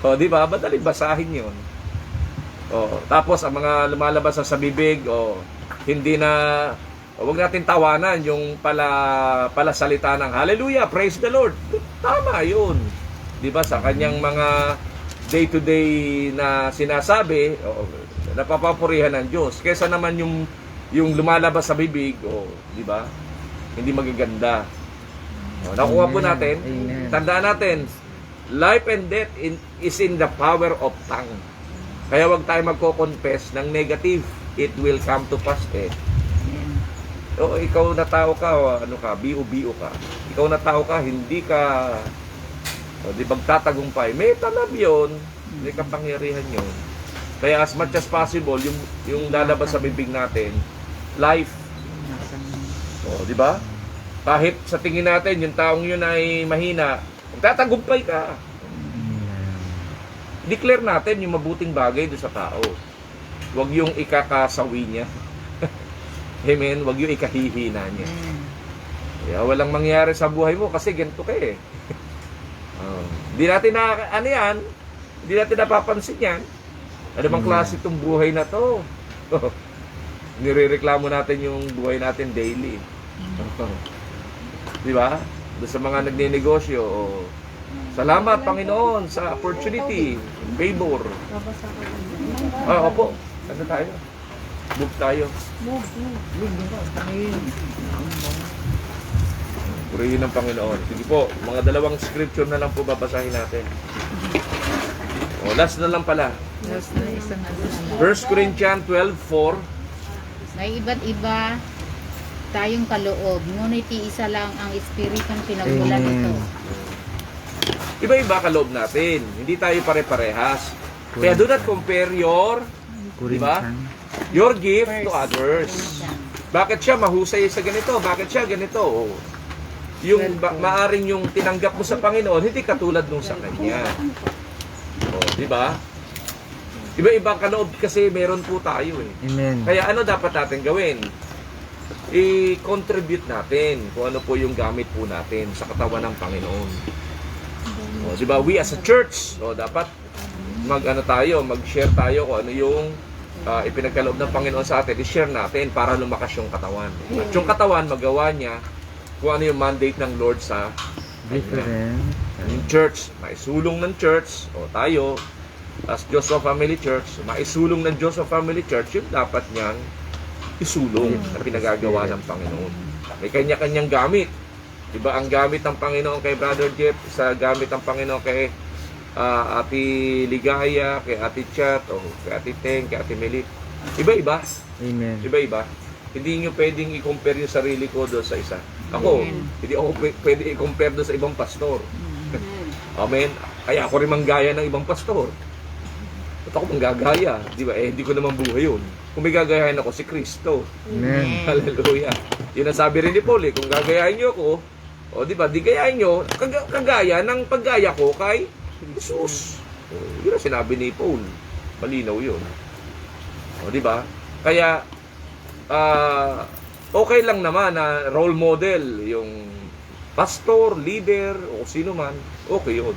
S1: O, diba? Madaling basahin yun. Oh, tapos ang mga lumalabas sa bibig, hindi na, wag natin tawanan yung pala salita ng hallelujah, praise the Lord. Tama 'yun. 'Di ba sa kanyang mga day-to-day na sinasabi, napapapurihan ng Diyos. Kesa naman yung lumalabas sa bibig, di ba? Hindi magaganda. Nakuha po natin.
S2: Amen.
S1: Tandaan natin, life and death is in the power of tongue. Kaya wag tayo magko-confess ng negative. It will come to pass ikaw na tao ka, biu-biu ka. Ikaw na tao ka, hindi ka di magtatagumpay. May talab yun, may kapangyarihan yun. Kaya as much as possible, yung lalabas sa bibig natin, life. Di ba? Kahit sa tingin natin, yung taong yun ay mahina, magtatagumpay ka. Declare natin yung mabuting bagay doon sa tao. Huwag yung ikakasawi niya. Amen? Huwag yung ikahihina niya. Kaya walang mangyari sa buhay mo kasi ganito ka eh. Hindi natin hindi natin napapansin yan. Ano bang klase itong buhay na to? Nirereklamo natin yung buhay natin daily. Di ba? Doon sa mga nagnenegosyo, salamat Panginoon sa opportunity, favor. Opo. Ano tayo? Move tayo. Purihin ng Panginoon. Sige po, mga dalawang scripture na lang po babasahin natin. Last na lang pala.
S4: Last na isa na lang.
S1: 1 Corinthians 12:4.
S3: May iba't iba tayong kaloob, ngunit isa lang ang Espiritong pinagmulan nito.
S1: Iba-iba kaloob natin. Hindi tayo pare-parehas. Kaya do not compare your gift to others. Bakit siya mahusay sa ganito? Bakit siya ganito? Yung maaring yung tinanggap mo sa Panginoon, hindi katulad nung sa Kanya. Di ba? Iba-ibang kaloob kasi meron po tayo eh.
S2: Amen.
S1: Kaya ano dapat natin gawin? I-contribute natin kung ano po yung gamit po natin sa katawan ng Panginoon. Di ba? We as a church, dapat mag-share tayo kung ano yung ipinagkaloob ng Panginoon sa atin, i-share natin para lumakas yung katawan. At yung katawan, magawa niya kung ano yung mandate ng Lord sa
S2: Different.
S1: yung church, maisulong ng church, tayo, as Joseph Family Church, maisulong ng Joseph Family Church, yung dapat niyang isulong na pinagagawa ng Panginoon. May kanya-kanyang gamit. Diba ang gamit ng Panginoon kay Brother Jeff, sa gamit ng Panginoon kay Ate Ligaya, kay Ate Chat, kay Ate Teng, kay Ate Melit. Iba-iba.
S2: Amen.
S1: Iba-iba. Hindi nyo pwedeng i-compare yung sarili ko doon sa isa. Ako, hindi ako pwede i-compare doon sa ibang pastor. Amen. Kaya ako rin manggaya ng ibang pastor. At ako manggagaya. Di ba? Hindi ko naman buhay yun. Kung may gagayahin ako, si Kristo.
S2: Amen.
S1: Hallelujah. Yun ang sabi rin ni Paul kung gagayahin nyo ako, di ba, di gayahin nyo, kagaya ng paggaya ko kay Jesus. Yun ang sinabi ni Paul. Malinaw yun. Di ba? Kaya, okay lang naman na role model yung pastor, leader, o sino man, okay yun.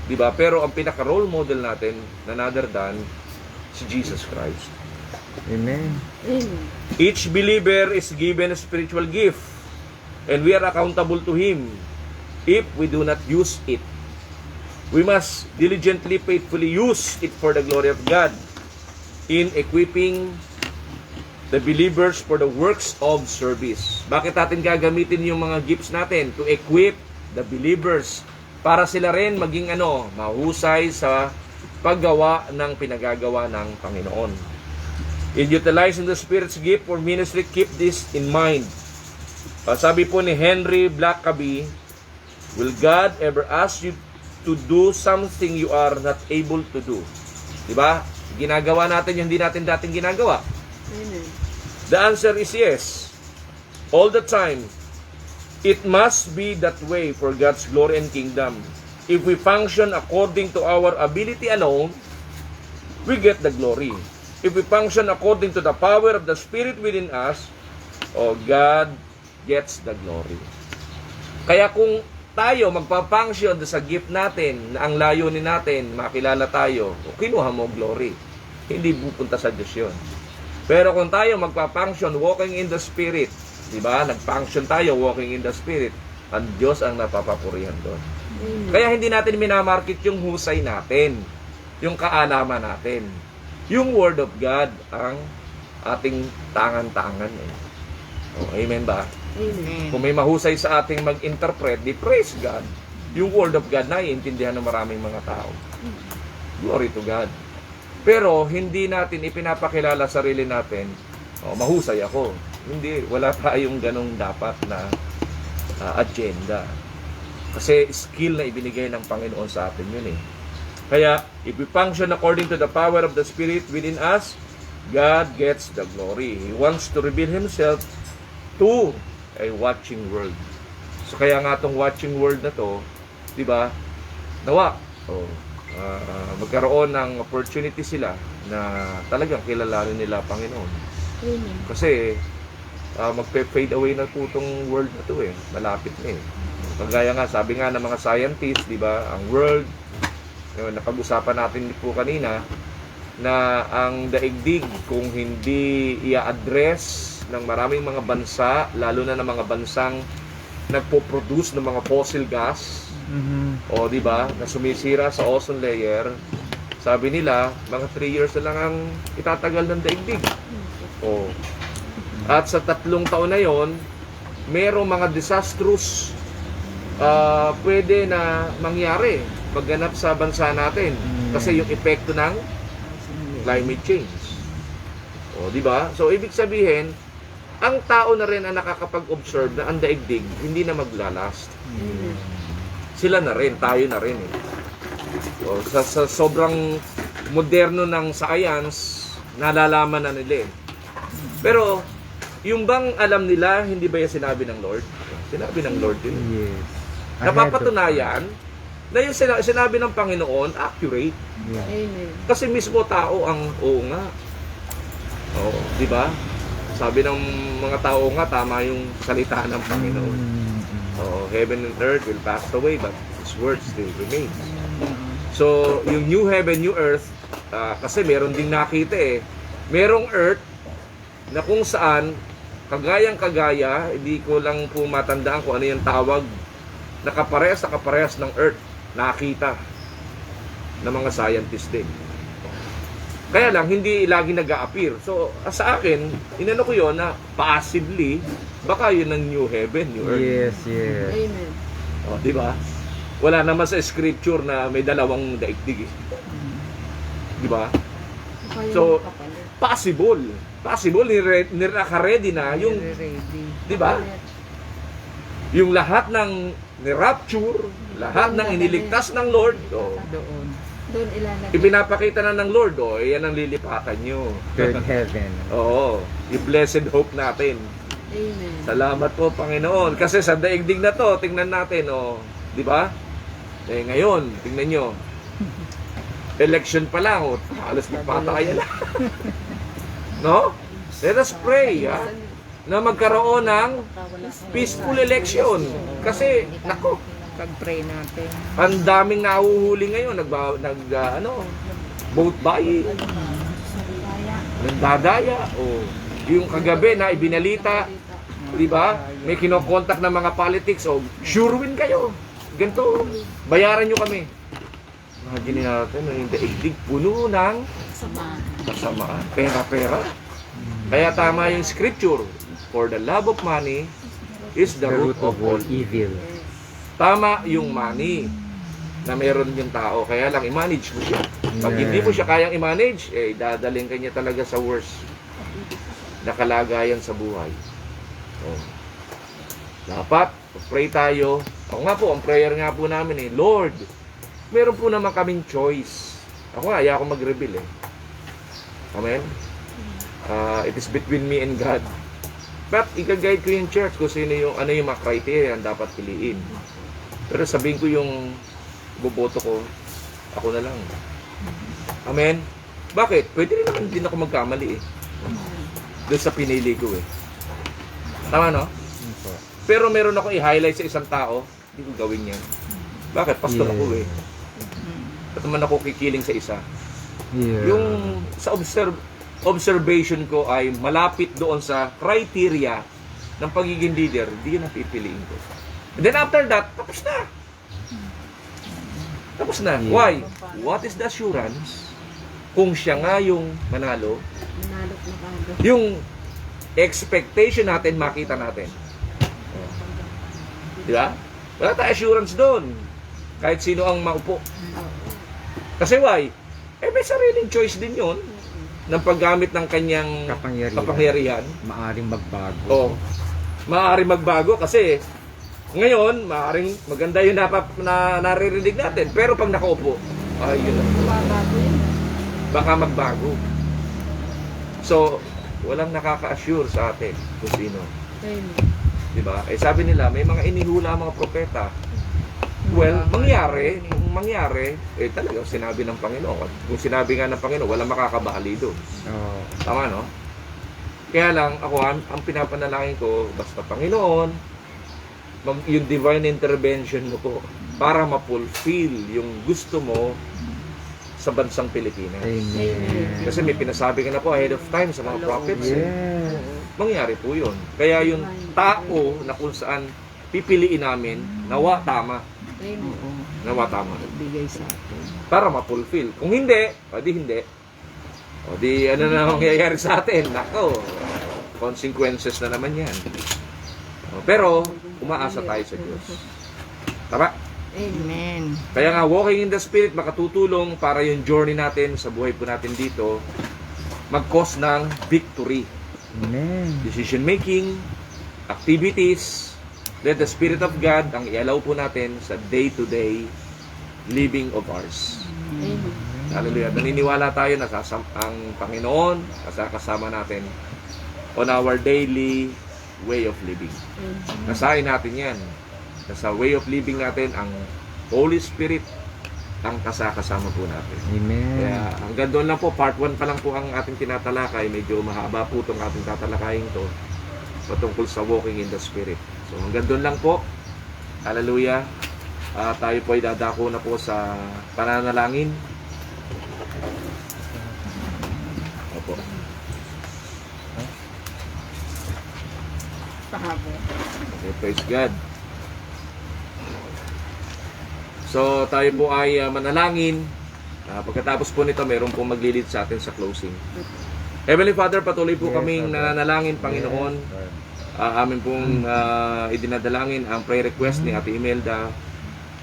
S1: Diba? Pero ang pinaka-role model natin, another than, si Jesus Christ.
S2: Amen.
S1: Each believer is given a spiritual gift, and we are accountable to Him if we do not use it. We must diligently, faithfully use it for the glory of God in equipping the believers for the works of service. Bakit natin gagamitin yung mga gifts natin? To equip the believers para sila rin maging mahusay sa paggawa ng pinagagawa ng Panginoon. In utilizing the Spirit's gift for ministry, keep this in mind. Sabi po ni Henry Blackaby, will God ever ask you to do something you are not able to do? Diba? Ginagawa natin yung hindi natin dating ginagawa. The answer is yes. All the time. It must be that way for God's glory and kingdom. If we function according to our ability alone, we get the glory. If we function according to the power of the Spirit within us, God gets the glory. Kaya kung tayo magpa-function sa gift natin, na ang layunin natin, makilala tayo, kinuha mo glory. Hindi pupunta sa Diyos yun. Pero kung tayo magpa-function, walking in the Spirit, diba? Nag-function tayo, walking in the Spirit, ang Diyos ang napapapurihan doon. Kaya hindi natin minamarket yung husay natin, yung kaalaman natin. Yung Word of God ang ating tangan-tangan. Oh, amen ba? Kung may mahusay sa ating mag-interpret, di praise God. Yung Word of God naiintindihan ng maraming mga tao. Glory to God. Pero hindi natin ipinapakilala sarili natin, oh, mahusay ako. Hindi, wala tayong ganong dapat na agenda. Kasi skill na ibinigay ng Panginoon sa atin yun eh. Kaya, if we function according to the power of the Spirit within us, God gets the glory. He wants to reveal Himself to a watching world. So kaya nga itong watching world na to, di ba, nawa, magkaroon ng opportunity sila na talagang kilalanin nila Panginoon. Kasi magpe-fade away na po itong world na to eh. Malapit na eh. Kagaya nga, sabi nga ng mga scientists, di ba, ang world, napag-usapan natin po kanina, na ang daigdig kung hindi i-address ng maraming mga bansa, lalo na ng mga bansang nagpo-produce ng mga fossil gas, o di ba, na sumisira sa ozone layer, sabi nila, mga 3 years na lang ang itatagal ng daigdig. O, at sa 3 taon na yon, merong mga disastrous pwede na mangyari pagganap sa bansa natin kasi yung epekto ng climate change. O, di ba? So ibig sabihin, ang tao na rin ang nakakapag-observe na ang daigdig hindi na maglalast. Sila na rin, tayo na rin eh. O, sa sobrang moderno ng science, nalalaman na nila eh. Pero yung bang alam nila, hindi ba yung sinabi ng Lord? Sinabi ng Lord din.
S2: Yes.
S1: Napapatunayan na yung sinabi ng Panginoon, accurate.
S3: Amen.
S1: Kasi mismo tao ang oo nga. Oo, di ba? Sabi ng mga tao nga, tama yung salita ng Panginoon. Oo, heaven and earth will pass away, but His word still remains. So, yung new heaven, new earth, kasi meron ding nakita eh. Merong earth na kung saan, kagayang-kagaya, hindi ko lang po matandaan kung ano yung tawag, nakaparehas ng earth, nakita ng mga scientists din. Kaya lang, hindi lagi nag-a-appear. So, sa akin, inano ko yun na possibly, baka yun ang new heaven, new earth.
S2: Yes, yes.
S3: Amen.
S1: O, di ba? Wala naman sa scripture na may dalawang daigdig eh. Di ba? So, possible. Possible, naka-ready na yung, di ba? Yung lahat ng ni-rapture, lahat ng iniligtas ng Lord,
S3: Doon ilalagay.
S1: ipinapakita na ng Lord, yan ang lilipatan nyo.
S2: Third heaven.
S1: Oo, yung blessed hope natin.
S3: Amen.
S1: Salamat po, Panginoon. Kasi sa daigdig na to, tingnan natin, di ba? Eh, ngayon, tingnan nyo. Election pa lang, halos nagpatayan na. No? Let us pray, na magkaroon ng peaceful election. Kasi, nako,
S4: Pag-pray natin.
S1: ang daming nahuhuli ngayon, vote buying, nagdadaya, yung kagabi na ibinalita, di ba? May kinokontak ng mga politics, sure win kayo. Ganito, bayaran nyo kami. Imagine natin, yung daigdig puno ng kasamaan, pera-pera. Kaya tama yung scripture, for the love of money is the root of all evil. Tama yung money na meron yung tao, kaya lang i-manage mo siya. Pag hindi mo siya kayang i-manage, dadaling ka niya talaga sa worst na kalagayan sa buhay. Dapat, pray tayo. Ako nga po, ang prayer nga po namin Lord, meron po naman kaming choice. Ako nga, ayaw ako mag-reveal Amen? It is between me and God. But, i-guide ko yung church kung sino yung, ano yung mga criteria ang dapat piliin. Pero sabihin ko yung boboto ko, ako na lang. Amen? Bakit? Pwede rin naman din ako magkamali doon sa pinili ko Tama, no? Pero meron ako i-highlight sa isang tao, hindi ko gawin yan. Bakit? Pastor ako Ba't naman ako kikiling sa isa? Yung sa observation ko ay malapit doon sa criteria ng pagiging leader, hindi yun ang pipiliin ko. And then after that, tapos na. Tapos na.
S2: Yeah.
S1: Why? What is the assurance kung siya nga yung manalo?
S3: Manalo na bago.
S1: Yung expectation natin, makita natin. Di ba? Wala tayong assurance doon. Kahit sino ang maupo. Kasi why? May sariling choice din yun ng paggamit ng kanyang kapangyarihan.
S2: Maaring magbago.
S1: O, maaaring magbago kasi ngayon, maaaring maganda yung naririnig natin. Pero pag nakaupo, ay yun lang.
S3: Bago yun.
S1: Baka magbago. So, walang nakaka-assure sa atin kung sino. Diba? Sabi nila, may mga inihula mga propeta. Well, mangyari, kung mangyari, talagang sinabi ng Panginoon. Kung sinabi nga ng Panginoon, walang makakabali doon.
S2: Oh.
S1: Tama, no? Kaya lang, ako, ang pinapanalangin ko, basta Panginoon, yung divine intervention mo po para ma-fulfill yung gusto mo sa bansang Pilipinas.
S2: Amen.
S1: Kasi may pinasabi ka na po ahead of time sa mga prophets.
S2: Yes.
S1: Mangyari po yun. Kaya yung tao na kung saan pipiliin namin, nawa tama. Nawa tama.
S4: Bigay sa atin.
S1: Para ma-fulfill. Kung hindi, o di hindi. O di ano na mangyayari sa atin? Nako, consequences na naman yan. Pero, umaasa tayo sa Diyos. Tama?
S4: Amen.
S1: Kaya nga, walking in the Spirit, makatutulong para yung journey natin sa buhay po natin dito, mag-cause ng victory.
S2: Amen.
S1: Decision making, activities, let the Spirit of God ang i-allow po natin sa day-to-day living of ours. Hallelujah. Naniniwala tayo na ang Panginoon kasama natin on our daily way of living. Nasahin natin yan. Nasa way of living natin, ang Holy Spirit ang kasama po natin.
S2: Amen.
S1: Kaya hanggang doon lang po, part 1 pa lang po ang ating tinatalakay. Medyo mahaba po itong ating tatalakayin to patungkol sa walking in the Spirit. So hanggang doon lang po. Hallelujah. Tayo po ay dadako na po sa pananalangin. Opo. Okay, praise God. So, tayo po ay manalangin. Pagkatapos po nito, mayroon pong maglilid sa atin sa closing. Heavenly Father, patuloy po kaming nananalangin, Panginoon. Amin pong idinadalangin ang prayer request ni Ate Imelda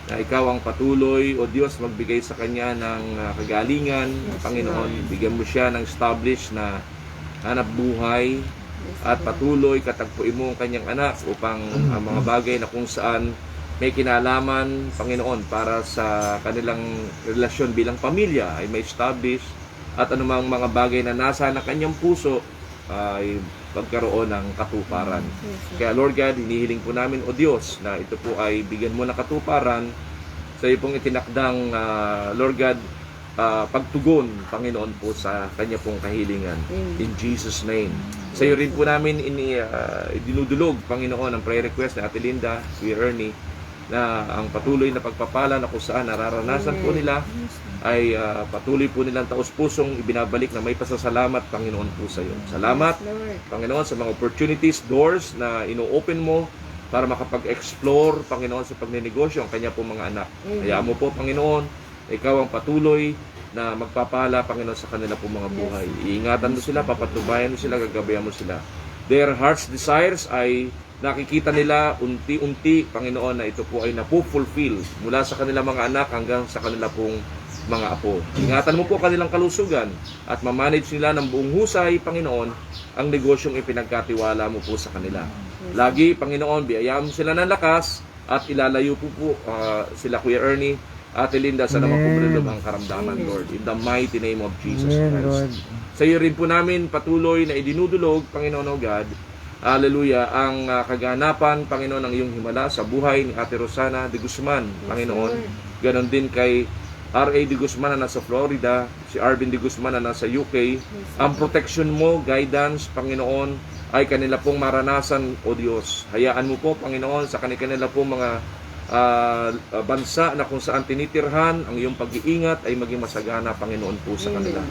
S1: na ikaw ang patuloy, o Diyos, magbigay sa kanya ng kagalingan, Panginoon. Bigyan mo siya ng established na hanap buhay at patuloy katagpuin mo ang kanyang anak upang ang mga bagay na kung saan may kinalaman, Panginoon, para sa kanilang relasyon bilang pamilya ay may establish at anumang mga bagay na nasa na kanyang puso ay pagkaroon ng katuparan. Kaya Lord God, hinihiling po namin, O Diyos, na ito po ay bigyan mo ng katuparan sa iyo pong itinakdang Lord God, pagtugon, Panginoon po sa kanya pong kahilingan. In Jesus' name. Sa iyo rin po namin idinudulog, Panginoon, ang prayer request ni Ate Linda, Kuya Ernie, na ang patuloy na pagpapala na kung saan nararanasan po nila ay patuloy po nilang taos-pusong ibinabalik na may pasasalamat, Panginoon po sa iyo. Salamat, Panginoon, sa mga opportunities, doors na ino-open mo para makapag-explore, Panginoon, sa pagnenegosyo ang kanya pong mga anak. Hayaan mo po, Panginoon, ikaw ang patuloy na magpapala, Panginoon, sa kanila pong mga buhay. Iingatan mo sila, papatubayan mo sila, gagabayan mo sila. Their heart's desires ay nakikita nila unti-unti, Panginoon, na ito po ay napufulfill mula sa kanilang mga anak hanggang sa kanila pong mga apo. Ingatan mo po kanilang kalusugan at mamanage nila ng buong husay, Panginoon, ang negosyong ipinagkatiwala mo po sa kanila. Lagi, Panginoon, biyayaan mo sila ng lakas at ilalayo po sila, Kuya Ernie, Ate Linda, sa naman po ang karamdaman, Lord. In the mighty name of Jesus Christ. Sa iyo rin po namin patuloy na idinudulog, Panginoon o God, hallelujah, ang kaganapan, Panginoon, ng iyong himala sa buhay ni Ate Rosana de Guzman, Panginoon. Ganon din kay R.A. de Guzman na nasa Florida, si Arvin de Guzman na nasa UK. Ang protection mo, guidance, Panginoon, ay kanila pong maranasan, O Diyos. Hayaan mo po, Panginoon, sa kanila pong mga bansa na kung saan tinitirhan, ang iyong pag-iingat ay maging masagana, Panginoon po sa kanila.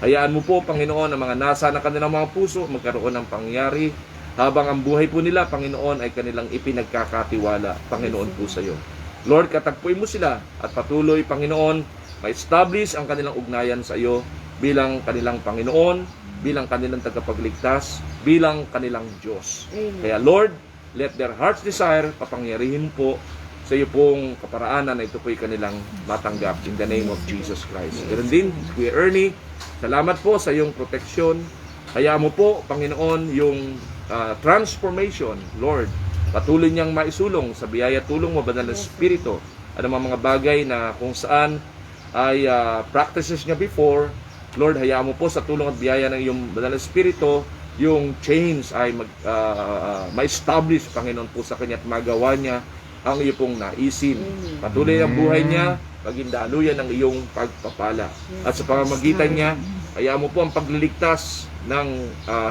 S1: Hayaan mo po, Panginoon, ang mga nasa na kanilang mga puso magkaroon ng pangyari habang ang buhay po nila, Panginoon, ay kanilang ipinagkakatiwala, Panginoon po sa iyo. Lord, katagpuin mo sila at patuloy, Panginoon, ma-establish ang kanilang ugnayan sa iyo bilang kanilang Panginoon, bilang kanilang tagapagligtas, bilang kanilang Diyos. Kaya Lord, let their hearts desire, papangyarihin po sa iyo pong kaparaanan na ito po'y kanilang matanggap in the name of Jesus Christ. Ganun din, Kuya Ernie, salamat po sa iyong proteksyon. Hayaan mo po, Panginoon, yung transformation, Lord, patuloy niyang maisulong sa biyaya tulong mo, Banal na Espiritu. Ano mga bagay na kung saan ay practices niya before, Lord, hayaan mo po sa tulong at biyaya ng iyong Banal na Espiritu, yung change ay ma-establish, Panginoon po sa kanya at magawa niya ang iyo pong naisin. Patuloy ang buhay niya, maging daluyan ng iyong pagpapala. At sa pamamagitan niya, hayaan mo po ang pagliligtas ng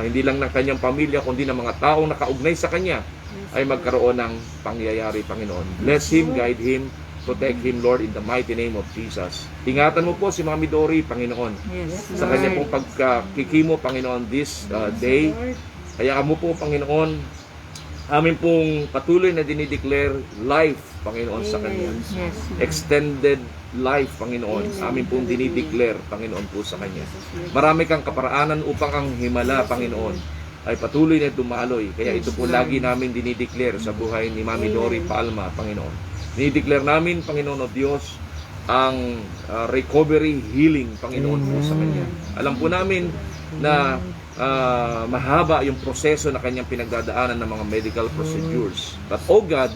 S1: hindi lang ng kanyang pamilya, kundi ng mga taong nakaugnay sa kanya ay magkaroon ng pangyayari, Panginoon. Bless him, guide him, protect him, Lord, in the mighty name of Jesus. Ingatan mo po si Mami Dory, Panginoon, sa kanya pong pagkikimo, Panginoon, this day. Hayaan mo po, Panginoon, amin pong patuloy na dinideclare life, Panginoon, sa kanya. Extended life, Panginoon. Amin pong dinideclare, Panginoon, po sa kanya. Marami kang kaparaanan upang ang himala, Panginoon, ay patuloy na dumaloy. Kaya ito po lagi namin dinideclare sa buhay ni Mami Dory Palma, Panginoon. Dinideclare namin, Panginoon o Diyos, ang recovery, healing, Panginoon, po sa kanya. Alam po namin na mahaba yung proseso na kanyang pinagdadaanan ng mga medical procedures. But, oh God,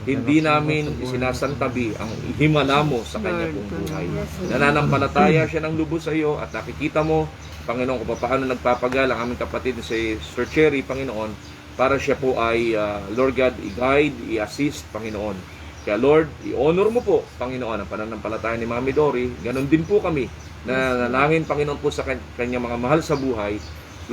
S1: hindi namin isinasantabi ang himala mo sa kanya pong buhay. Nananampalataya siya ng lubos sa iyo at nakikita mo, Panginoon, kung paano nagpapagal ang aming kapatid si Sir Cherry, Panginoon, para siya po ay, Lord God, i-guide, i-assist, Panginoon. Kaya Lord, i-honor mo po, Panginoon, ang pananampalataya ni Mami Dory. Ganon din po kami na nanalangin, Panginoon, po sa kanyang mga mahal sa buhay.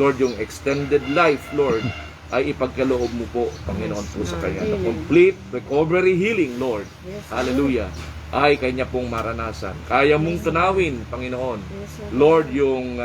S1: Lord, yung extended life, Lord, ay ipagkaloob mo po, Panginoon, po sa kanya. The complete recovery healing, Lord. Hallelujah. Ay kanya pong maranasan. Kaya mong tunawin, Panginoon. Lord, yung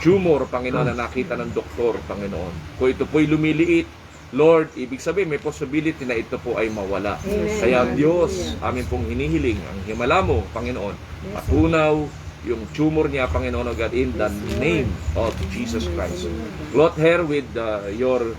S1: tumor, Panginoon, na nakita ng doktor, Panginoon. Kung ito po'y lumiliit, Lord, ibig sabihin, may possibility na ito po ay mawala. Kaya Diyos, amin pong hinihiling, ang himala mo, Panginoon, patunaw yung tumor niya, Panginoon, God, in the name of Jesus Christ. Clothe her with your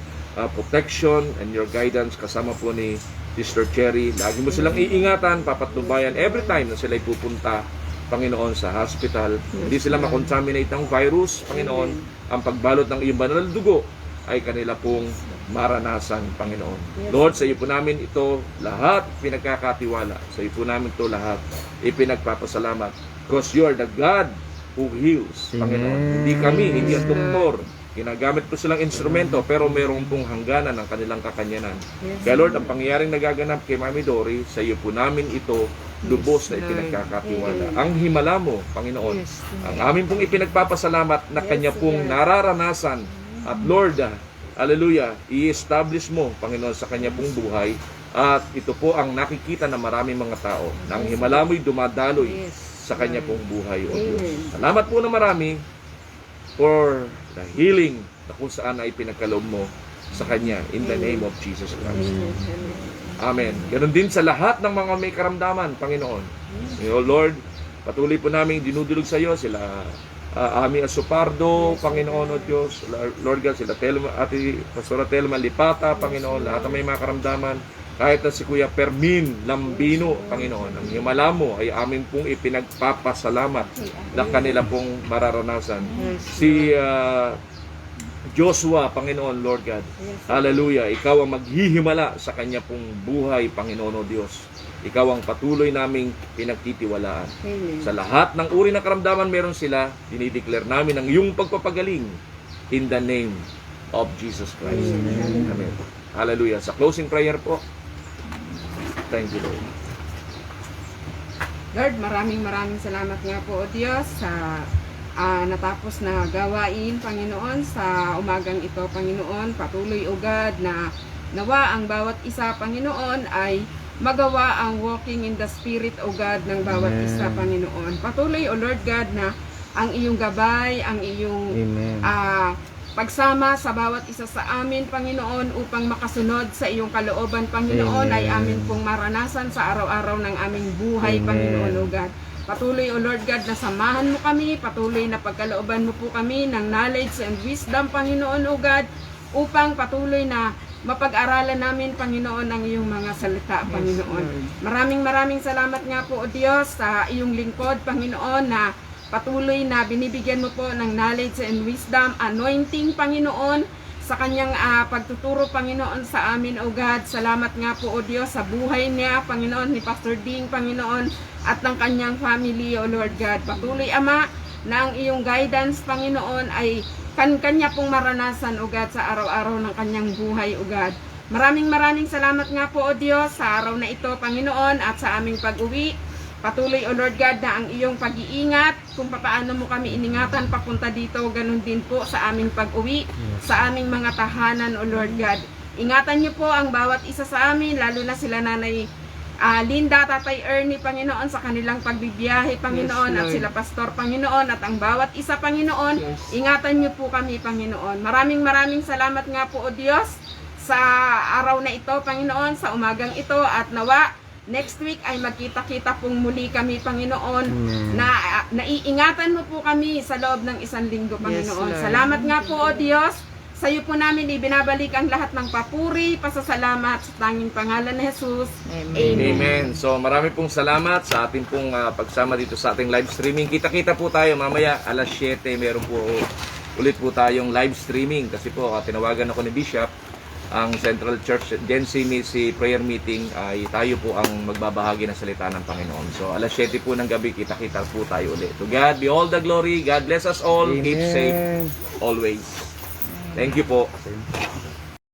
S1: protection and your guidance kasama po ni Sister Cherry. Lagi mo silang iingatan, papatnubayan every time na sila'y pupunta, Panginoon, sa hospital. Hindi sila makontaminate ng virus, Panginoon. Ang pagbalot ng iyong banal na dugo ay kanila pong maranasan, Panginoon. Lord, sa iyo po namin ito lahat pinagkakatiwala. Sa iyo po namin ito lahat ipinagpapasalamat. Because you are the God who heals, Panginoon. Hindi kami, hindi ang doktor. Ginagamit po silang instrumento, pero mayroon pong hangganan ng kanilang kakanyanan. Kaya Lord, ang pangyayaring nagaganap kay Mami Dory, sa iyo po namin ito lubos na ipinagkakatiwala. Ang himala mo, Panginoon, ang amin pong ipinagpapasalamat na kanya pong nararanasan. At Lord, hallelujah, i-establish mo, Panginoon, sa kanya pong buhay. At ito po ang nakikita ng maraming mga tao. Na ang himala mo'y dumadaloy sa kanya pong buhay, O Diyos. Salamat po na marami for the healing na kung saan ay pinagkaloob mo sa kanya in the name of Jesus Christ. Amen. Ganon din sa lahat ng mga may karamdaman, Panginoon. O Lord, patuloy po namin dinudulog sa iyo sila Ami Asupardo, Panginoon o Diyos, Lord God, sila Telma, Ate Pastora Telma Lipata, Panginoon, lahat ng may mga karamdaman. Kahit na si Kuya Permin Lambino, Panginoon, ang himala mo ay amin pong ipinagpapasalamat na kanila pong mararanasan. Si Joshua, Panginoon, Lord God, hallelujah, ikaw ang maghihimala sa kanya pong buhay, Panginoon o Diyos. Ikaw ang patuloy naming pinagtitiwalaan. Sa lahat ng uri ng karamdaman meron sila, dinideclare namin ang iyong pagpapagaling in the name of Jesus Christ. Amen. Hallelujah. Sa closing prayer po, thank you, Lord.
S5: Lord, maraming salamat nga po, O Diyos, sa natapos na gawain, Panginoon, sa umagang ito, Panginoon. Patuloy, O God, na nawa ang bawat isa, Panginoon, ay magawa ang walking in the Spirit, O God, ng bawat isa, Panginoon. Patuloy, O Lord God, na ang iyong gabay, ang iyong pagsama sa bawat isa sa amin, Panginoon, upang makasunod sa iyong kalooban, Panginoon, ay amin pong maranasan sa araw-araw ng aming buhay, Panginoon, O God. Patuloy, O Lord God, na samahan mo kami, patuloy na pagkalooban mo po kami ng knowledge and wisdom, Panginoon, O God, upang patuloy na mapag-aralan namin, Panginoon, ang iyong mga salita, Panginoon. Maraming salamat nga po, O Diyos, sa iyong lingkod, Panginoon, na patuloy na binibigyan mo po ng knowledge and wisdom, anointing, Panginoon, sa kanyang pagtuturo, Panginoon, sa amin, O God. Salamat nga po, O Diyos, sa buhay niya, Panginoon, ni Pastor Ding, Panginoon, at ng kanyang family, O Lord God. Patuloy, Ama, na ang iyong guidance, Panginoon, ay kanya pong maranasan, O God, sa araw-araw ng kanyang buhay, O God. Maraming salamat nga po, O Diyos, sa araw na ito, Panginoon, at sa aming pag-uwi. Patuloy, O Lord God, na ang iyong pag-iingat, kung paano mo kami iningatan papunta dito, ganun din po sa aming pag-uwi, sa aming mga tahanan, O Lord God. Ingatan niyo po ang bawat isa sa amin, lalo na sila Nanay Linda, Tatay Ernie, Panginoon, sa kanilang pagbibiyahe, Panginoon,
S4: Yes,
S5: at
S4: Lord.
S5: sila Pastor, Panginoon, at ang bawat isa, Panginoon,
S4: Yes.
S5: ingatan niyo po kami, Panginoon. Maraming salamat nga po, O Diyos, sa araw na ito, Panginoon, sa umagang ito, at nawa, next week ay magkita-kita pong muli kami, Panginoon, na naiingatan mo po kami sa loob ng isang linggo, Panginoon.
S4: Lord.
S5: Salamat nga po, O Diyos. Sa iyo po namin ibinabalik ang lahat ng papuri, pasasalamat sa tanging pangalan ni Jesus.
S4: Amen.
S1: Amen. So marami pong salamat sa ating pong pagsama dito sa ating live streaming. Kita-kita po tayo mamaya alas 7. Meron po ulit po tayong live streaming kasi po tinawagan ako ni Bishop. Ang Central Church Gen-C prayer meeting ay tayo po ang magbabahagi ng salita ng Panginoon. So alas 7 po ng gabi, kita-kita po tayo ulit. To God be all the glory. God bless us all. Keep safe always. Thank you po.